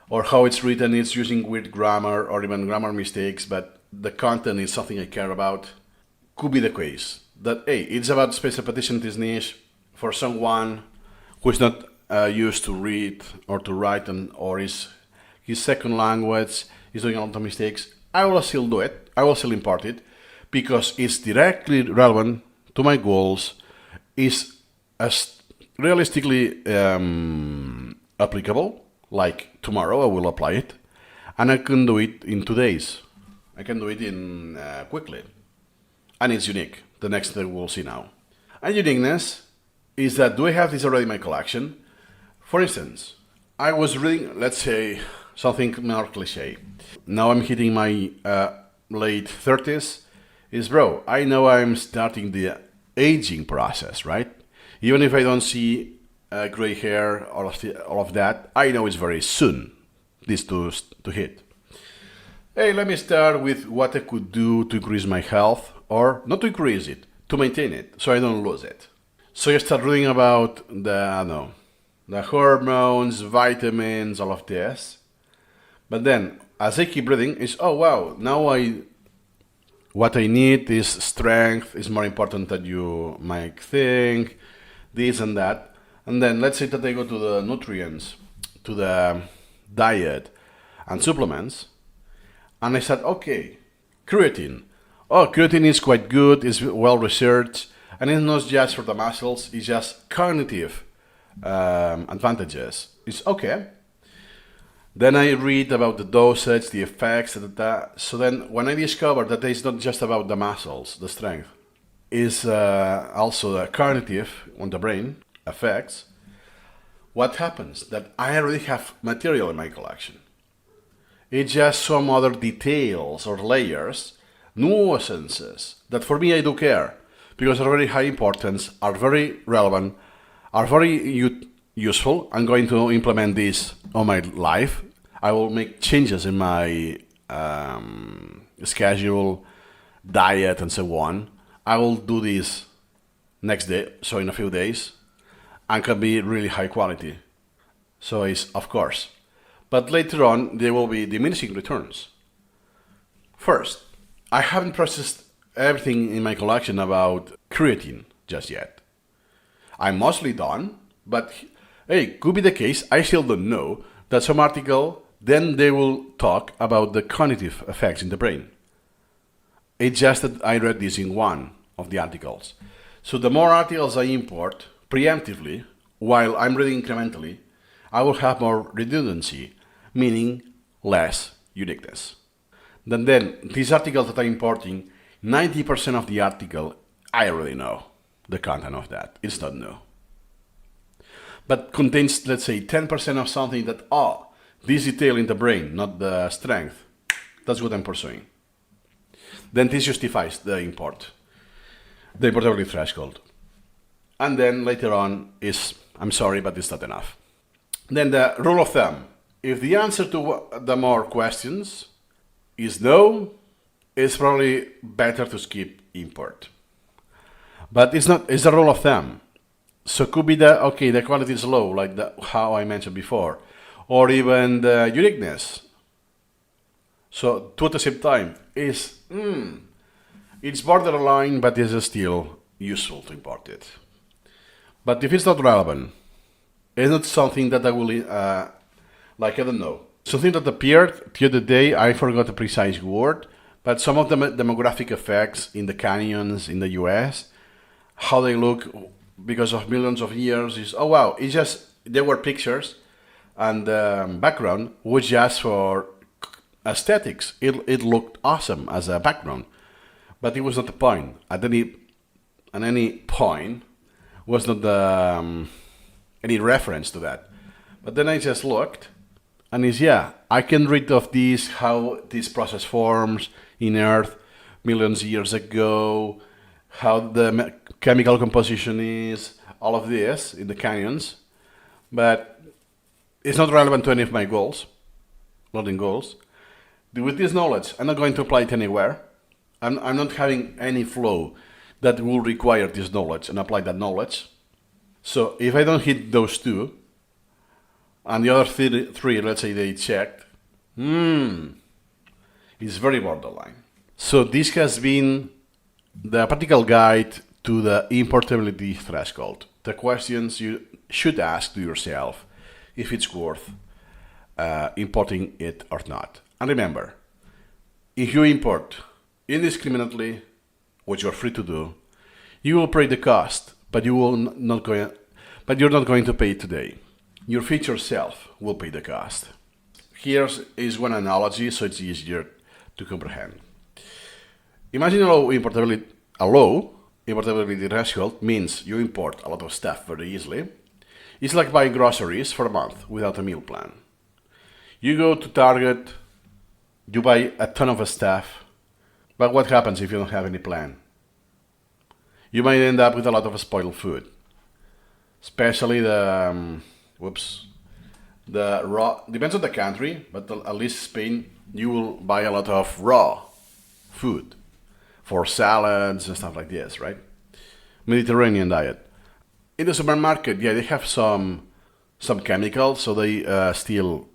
or how it's written, it's using weird grammar or even grammar mistakes, but the content is something I care about, could be the case. That, hey, it's about space repetition, this niche, for someone who is not used to read or to write, or is his second language, is doing a lot of mistakes, I will still do it. I will still import it because it's directly relevant to my goals, is as realistically applicable. Like tomorrow, I will apply it, and I can do it in 2 days. I can do it in quickly, and it's unique. The next thing we'll see now. And uniqueness is that, do I have this already in my collection? For instance, I was reading, let's say, something more cliche. Now I'm hitting my late 30s. Bro, I know I'm starting the aging process, right? Even if I don't see gray hair, all of that, I know it's very soon, this to hit. Hey, let me start with what I could do to increase my health, or not to increase it, to maintain it, so I don't lose it. So you start reading about the hormones, vitamins, all of this. But then, as I keep reading, it's, oh wow, now what I need is strength, is more important than you might think, this and that. And then let's say that I go to the nutrients, to the diet and supplements, and I said, okay, creatine. Oh, creatine is quite good, it's well researched, and it's not just for the muscles, it's just cognitive advantages. It's okay. Then I read about the dosage, the effects, so then when I discover that it's not just about the muscles, the strength, is also the cognitive on the brain effects, what happens? That I already have material in my collection. It's just some other details or layers, nuances, that for me I do care, because are very high importance, are very relevant, are very useful. I'm going to implement this on my life. I will make changes in my schedule, diet, and so on. I will do this next day, so in a few days, and can be really high quality. So it's, of course. But later on, there will be diminishing returns. First, I haven't processed everything in my collection about creatine just yet. I'm mostly done, but hey, could be the case, I still don't know, that some article, then they will talk about the cognitive effects in the brain. It's just that I read this in one of the articles. So the more articles I import preemptively, while I'm reading incrementally, I will have more redundancy, meaning less uniqueness. Then these articles that I'm importing, 90% of the article, I already know the content of that. It's not new. But contains, let's say, 10% of something that, this detail in the brain, not the strength. That's what I'm pursuing. Then this justifies the importability threshold. And then later on is, I'm sorry, but it's not enough. Then the rule of thumb. If the answer to the more questions is no, it's probably better to skip import. But it's a rule of thumb. So it could be the quality is low, like how I mentioned before, or even the uniqueness. So two at the same time is, it's borderline, but it's still useful to import it. But if it's not relevant, it's not something that I will, I don't know. Something that appeared the other day, I forgot the precise word, but some of the demographic effects in the canyons in the US, how they look because of millions of years is, oh wow, it's just, there were pictures and the background was just for aesthetics. It looked awesome as a background, but it was not the point. At any point was not any reference to that. But then I just looked, and it's, I can read of this, how this process forms in Earth millions of years ago, how the chemical composition is, all of this in the canyons, but it's not relevant to any of my goals, loading goals. With this knowledge, I'm not going to apply it anywhere. I'm not having any flow that will require this knowledge and apply that knowledge. So if I don't hit those two, and the other three, let's say they checked, it's very borderline. So this has been the practical guide to the importability threshold. The questions you should ask to yourself if it's worth importing it or not. And remember, if you import indiscriminately, which you're free to do, you will pay the cost, but you're not going to pay it today. Your future self will pay the cost. Here is one analogy so it's easier to comprehend. Imagine a low importability threshold means you import a lot of stuff very easily. It's like buying groceries for a month without a meal plan. You go to Target, you buy a ton of stuff, but what happens if you don't have any plan? You might end up with a lot of spoiled food, especially the raw, depends on the country, but at least Spain, you will buy a lot of raw food for salads and stuff like this, right? Mediterranean diet. In the supermarket, yeah, they have some chemicals, so they still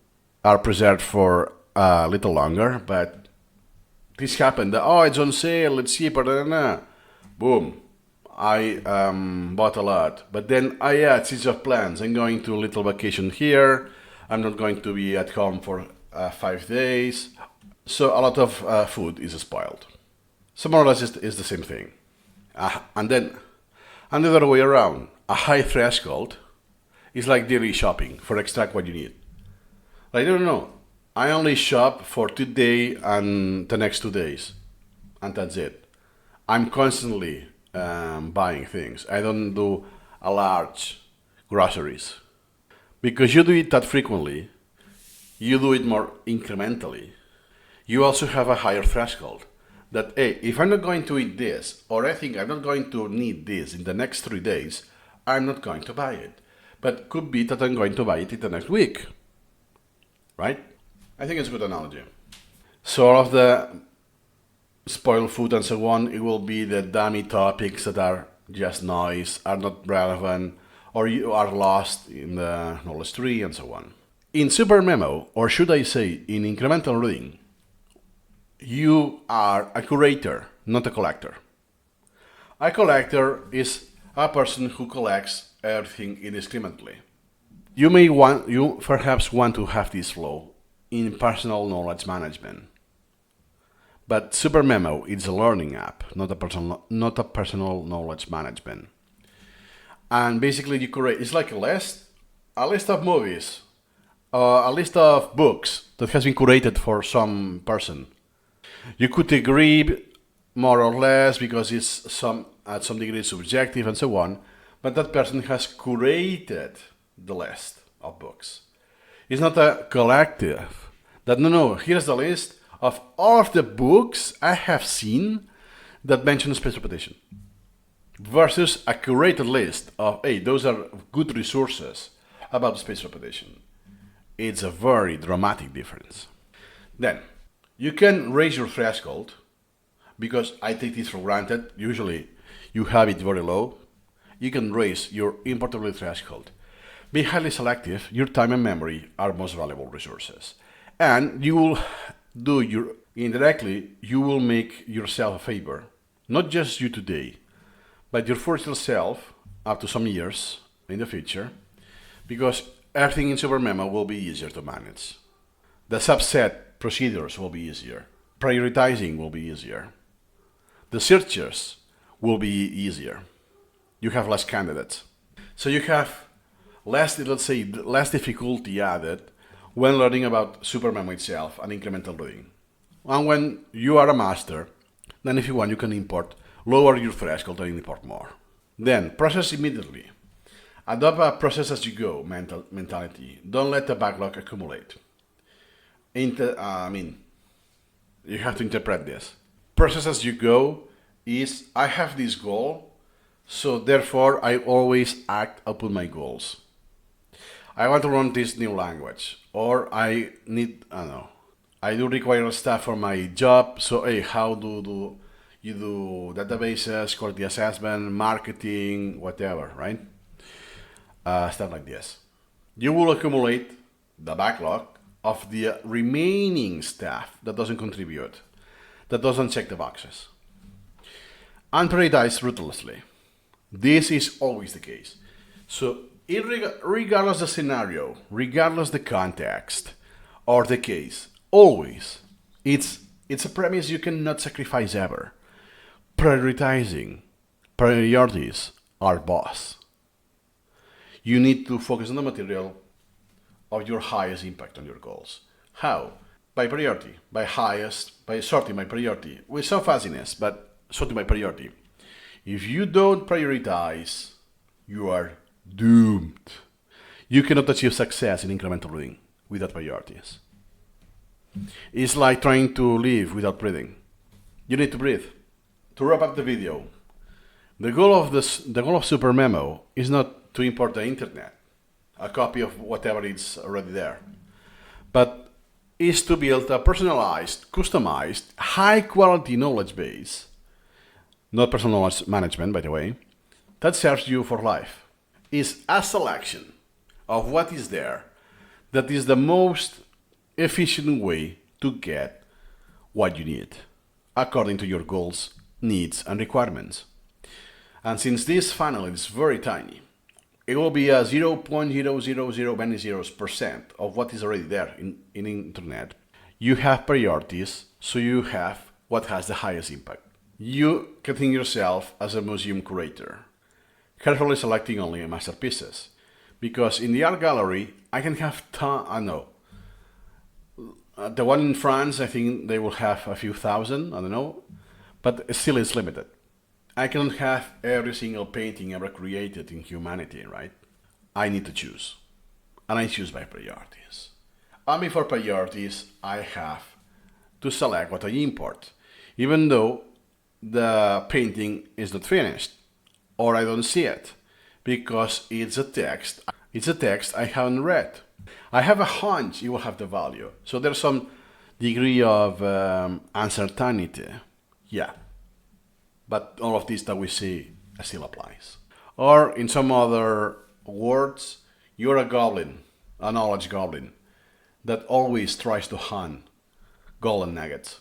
are preserved for a little longer, but this happened. Oh, it's on sale, it's cheaper, boom. I bought a lot, but then I had seeds of plans. I'm going to a little vacation here. I'm not going to be at home for 5 days. So a lot of food is spoiled. So more or less is the same thing. And then the other way around, a high threshold is like daily shopping for extract what you need. Like, I don't know, I only shop for today and the next 2 days, and that's it. I'm constantly buying things. I don't do a large groceries. Because you do it that frequently, you do it more incrementally. You also have a higher threshold that, hey, if I'm not going to eat this, or I think I'm not going to need this in the next 3 days, I'm not going to buy it. But could be that I'm going to buy it in the next week. Right? I think it's a good analogy. So all of the spoiled food and so on, it will be the dummy topics that are just noise, are not relevant, or you are lost in the knowledge tree and so on. In SuperMemo, or should I say in incremental reading, you are a curator, not a collector. A collector is a person who collects everything indiscriminately. You perhaps want to have this flow in personal knowledge management. But SuperMemo is a learning app, not a personal knowledge management. And basically you create, it's like a list of movies, a list of books that has been curated for some person. You could agree more or less because it's at some degree subjective and so on, but that person has curated the list of books. It's not a collective that, no, here's the list of all of the books I have seen that mention space repetition versus a curated list of, hey, those are good resources about space repetition. It's a very dramatic difference. Then, you can raise your threshold because I take this for granted. Usually, you have it very low. You can raise your importability threshold. Be highly selective. Your time and memory are most valuable resources. And you will indirectly, you will make yourself a favor. Not just you today, but your future self up to some years in the future, because everything in SuperMemo will be easier to manage. The subset procedures will be easier. Prioritizing will be easier. The searches will be easier. You have less candidates. So you have less difficulty added when learning about SuperMemo itself and incremental reading. And when you are a master, then if you want, you can lower your threshold and import more. Then process immediately. Adopt a process as you go mentality. Don't let the backlog accumulate. You have to interpret this. Process as you go is, I have this goal, so therefore I always act upon my goals. I want to learn this new language, or I do require stuff for my job, so hey, how do you do databases, quality assessment, marketing, whatever, right? Stuff like this. You will accumulate the backlog of the remaining stuff that doesn't contribute, that doesn't check the boxes. And prioritize ruthlessly. This is always the case. So Regardless the scenario, regardless the context or the case, always, it's a premise you cannot sacrifice ever. Prioritizing, priorities are boss. You need to focus on the material of your highest impact on your goals. How? By priority, by sorting by priority, with some fuzziness, but sorting by priority. If you don't prioritize, you are doomed. You cannot achieve success in incremental reading without priorities. It's like trying to live without breathing. You need to breathe. To wrap up the video, the goal of SuperMemo is not to import the internet, a copy of whatever is already there, but is to build a personalized, customized, high-quality knowledge base, not personal knowledge management, by the way, that serves you for life. Is a selection of what is there that is the most efficient way to get what you need, according to your goals, needs, and requirements. And since this funnel is very tiny, it will be a 0.000 many zeros percent of what is already there in internet. You have priorities, so you have what has the highest impact. You can think yourself as a museum curator, carefully selecting only masterpieces, because in the art gallery I can have the one in France, I think they will have a few thousand, I don't know, but still it's limited. I cannot have every single painting ever created in humanity, right? I need to choose. And I choose by priorities. And before priorities, I have to select what I import, even though the painting is not finished, or I don't see it, because it's a text. It's a text I haven't read. I have a hunch it will have the value. So there's some degree of uncertainty. Yeah. But all of this that we see still applies. Or in some other words, you're a goblin, a knowledge goblin, that always tries to hunt golden nuggets.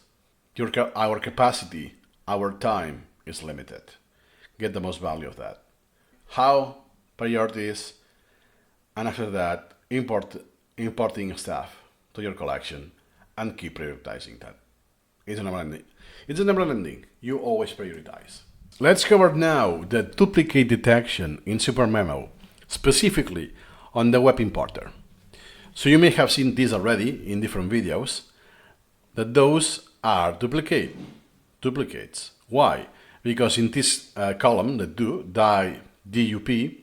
Our capacity, our time is limited. Get the most value of that. How? Priorities, and after that, importing stuff to your collection and keep prioritizing that. It's a never ending. You always prioritize. Let's cover now the duplicate detection in SuperMemo, specifically on the web importer. So you may have seen this already in different videos, that those are duplicates. Why? Because in this column, the DUP,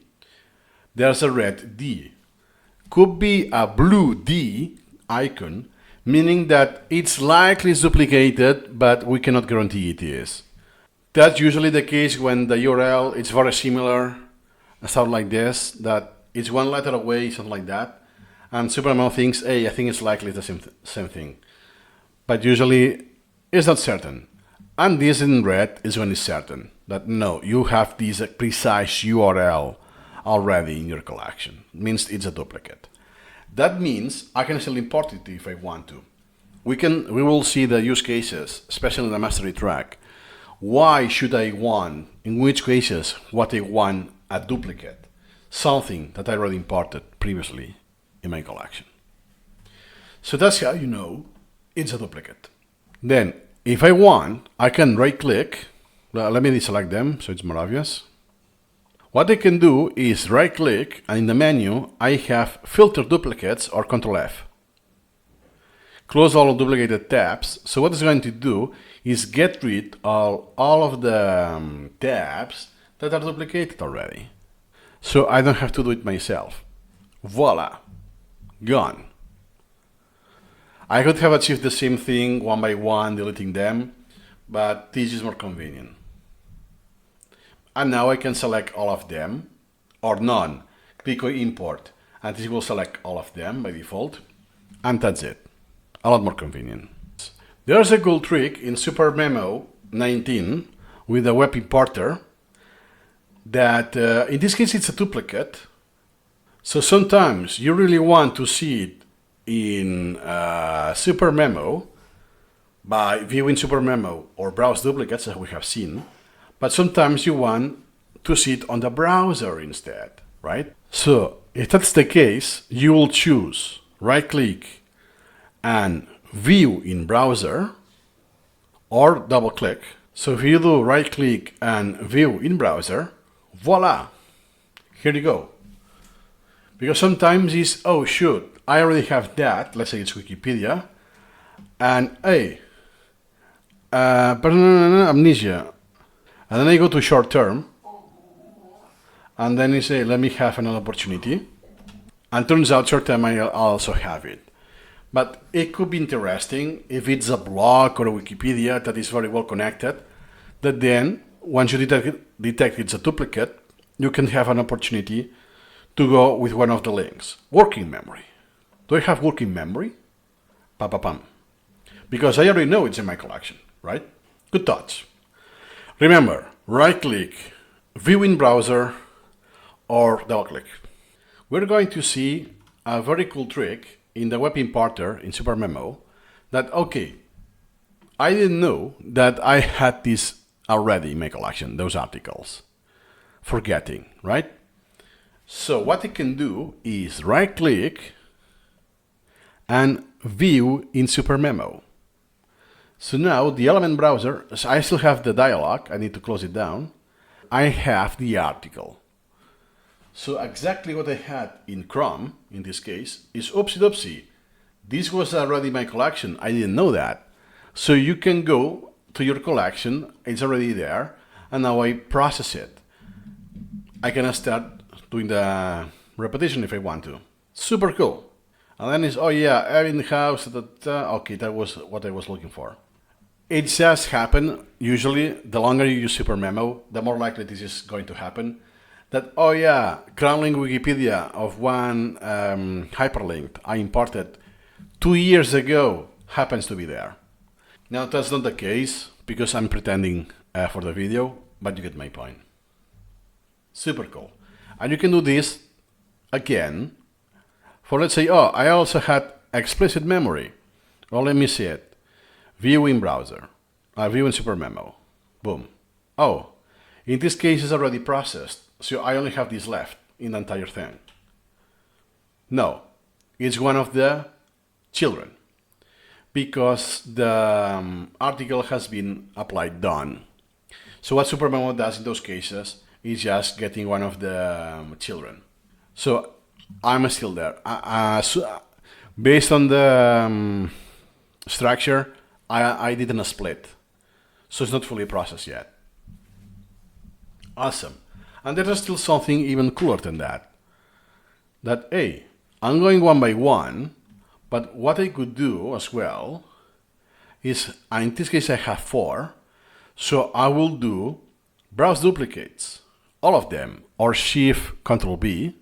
there's a red D. Could be a blue D icon, meaning that it's likely duplicated, but we cannot guarantee it is. That's usually the case when the URL is very similar, stuff like this, that it's one letter away, something like that, and SuperMemo thinks, hey, I think it's likely the same thing. But usually, it's not certain. And this in red is when it's certain, that no, you have this precise URL already in your collection. It means it's a duplicate. That means I can still import it if I want to. We will see the use cases, especially in the mastery track. Why should I want, in which cases, what I want a duplicate? Something that I already imported previously in my collection. So that's how you know it's a duplicate. Then, if I want, I can right click. Let me deselect them so it's more obvious. What I can do is right click, and in the menu I have filter duplicates or Ctrl F. Close all duplicated tabs. So what it's going to do is get rid of all of the tabs that are duplicated already. So I don't have to do it myself. Voila, gone. I could have achieved the same thing one by one, deleting them, but this is more convenient. And now I can select all of them, or none. Click on import, and this will select all of them by default. And that's it. A lot more convenient. There's a cool trick in SuperMemo 19 with the web importer that, in this case, it's a duplicate. So sometimes you really want to see it in SuperMemo by viewing SuperMemo or browse duplicates, as we have seen. But sometimes you want to see it on the browser instead. right? So if that's the case, you will choose right-click and view in browser or double-click. So if you do right-click and view in browser, voila, here you go. Because sometimes it's, oh shoot, I already have that, let's say it's Wikipedia, and hey, amnesia. And then I go to short term, and then you say, let me have another opportunity. And turns out short term I also have it. But it could be interesting if it's a blog or a Wikipedia that is very well connected, that then once you detect it's a duplicate, you can have an opportunity to go with one of the links. Working memory. Do I have working memory? Pa-pa-pam. Because I already know it's in my collection, right? Good thoughts. Remember, right-click, view in browser, or double-click. We're going to see a very cool trick in the web importer in SuperMemo that, okay, I didn't know that I had this already in my collection, those articles. Forgetting, right? So what I can do is right-click and view in SuperMemo. So now the element browser, so I still have the dialog, I need to close it down. I have the article. So exactly what I had in Chrome, in this case, is oopsie doopsie. This was already my collection, I didn't know that. So you can go to your collection, it's already there, and now I process it. I can start doing the repetition if I want to. Super cool. And then it's, oh yeah, in the house, okay, that was what I was looking for. It just happened, usually, the longer you use SuperMemo, the more likely this is going to happen. That, oh yeah, crawling Wikipedia of one hyperlink I imported 2 years ago happens to be there. Now that's not the case, because I'm pretending for the video, but you get my point. Super cool. And you can do this again for, let's say, oh, I also had explicit memory. Well, let me see it. View in browser. View in SuperMemo. Boom. Oh, in this case it's already processed, so I only have this left in the entire thing. No, it's one of the children, because the article has been applied done. So what SuperMemo does in those cases is just getting one of the children. So I'm still there. So based on the structure, I didn't split. So it's not fully processed yet. Awesome. And there is still something even cooler than that. That, hey, I'm going one by one, but what I could do as well is, in this case I have 4, so I will do browse duplicates, all of them, or Shift Control B,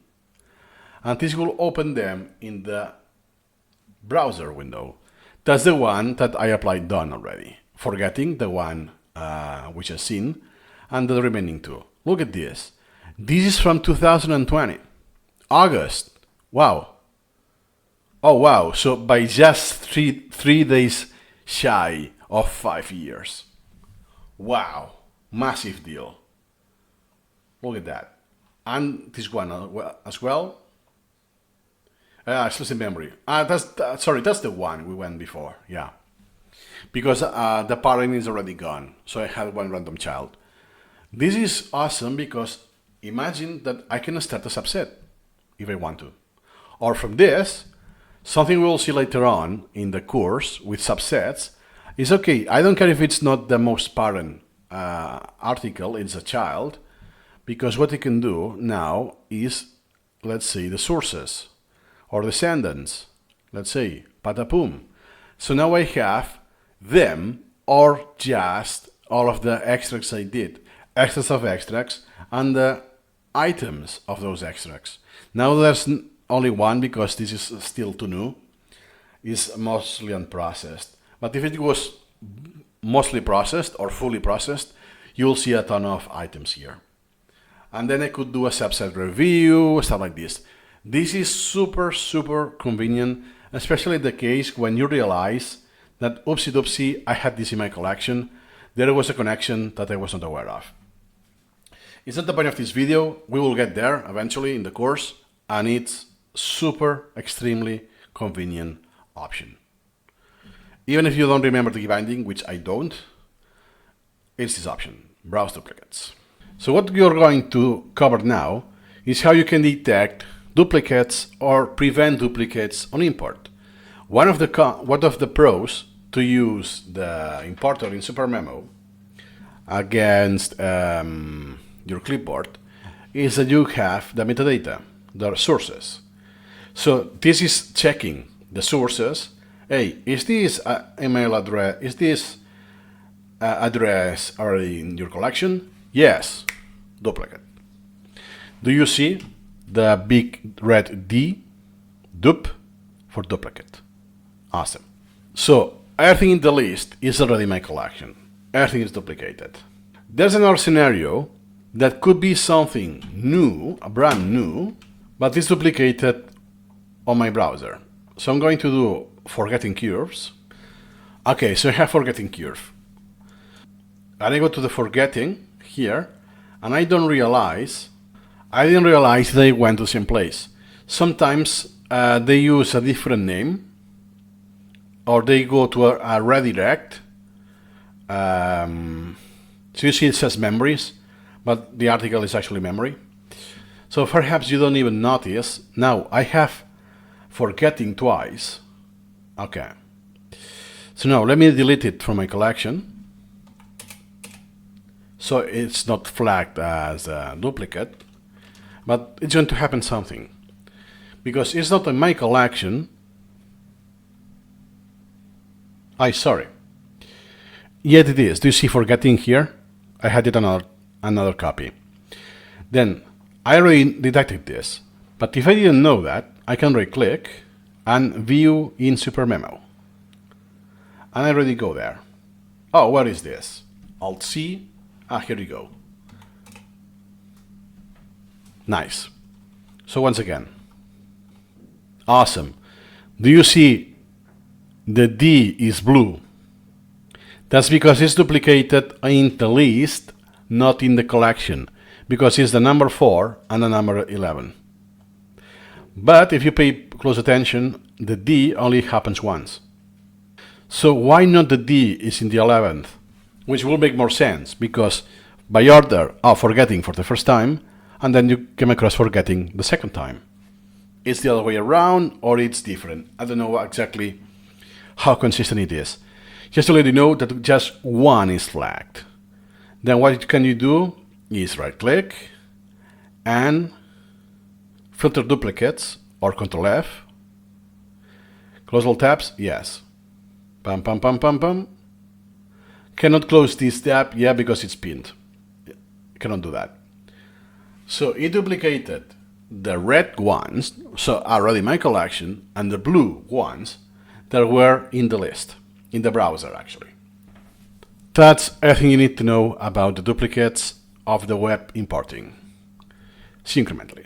and this will open them in the browser window. That's the one that I applied done already, forgetting the one which is seen, and the remaining 2. Look at this. This is from 2020, August. Wow. Oh wow, so by just three days shy of 5 years. Wow, massive deal. Look at that. And this one as well. Exclusive memory. That's the one we went before, yeah. Because the parent is already gone, so I had one random child. This is awesome because imagine that I can start a subset if I want to. Or from this, something we'll see later on in the course with subsets is, okay, I don't care if it's not the most parent article, it's a child, because what you can do now is, let's say, the sources or descendants, let's say, patapum. So now I have them or just all of the extracts I did, extras of extracts, and the items of those extracts. Now there's only one because this is still too new, is mostly unprocessed. But if it was mostly processed or fully processed, you'll see a ton of items here. And then I could do a subset review, stuff like this. This is super, super convenient, especially the case when you realize that, oopsie doopsie, I had this in my collection. There was a connection that I was not aware of. It's not the point of this video. We will get there eventually in the course, and it's super extremely convenient option. Even if you don't remember the key binding, which I don't, it's this option, browse duplicates. So what you're going to cover now is how you can detect duplicates or prevent duplicates on import. One of the pros to use the importer in SuperMemo against your clipboard is that you have the metadata, the sources. So this is checking the sources. Hey, is this email address, is this address already in your collection? Yes, duplicate. Do you see the big red D, dup, for duplicate? Awesome. So everything in the list is already my collection. Everything is duplicated. There's another scenario that could be something new, a brand new, but it's duplicated on my browser. So I'm going to do forgetting curves. Okay, so I have forgetting curve. And I go to the forgetting here, and I didn't realize they went to the same place. Sometimes they use a different name, or they go to a redirect. So you see it says memories, but the article is actually memory. So perhaps you don't even notice. Now I have forgetting twice. Okay. So now let me delete it from my collection. So it's not flagged as a duplicate, but it's going to happen something. Because it's not in my collection. Sorry. Yet it is. Do you see forgetting here? I had it another copy. Then I already detected this. But if I didn't know that, I can right click and view in SuperMemo. And I already go there. Oh, what is this? Alt C. Here you go. Nice. So once again. Awesome. Do you see the D is blue? That's because it's duplicated in the list, not in the collection, because it's the number 4 and the number 11. But if you pay close attention, the D only happens once. So why not the D is in the 11th? Which will make more sense, because by order of forgetting for the first time, and then you came across forgetting the second time. It's the other way around, or it's different. I don't know exactly how consistent it is. Just to let you know that just one is flagged. Then what can you do is right click and filter duplicates or Ctrl F. Close all tabs, yes. Pam pam pam pam pam. Cannot close this tab, yeah, because it's pinned. Cannot do that. So it duplicated the red ones, so already my collection, and the blue ones that were in the list. In the browser, actually. That's everything you need to know about the duplicates of the web importing. See you incrementally.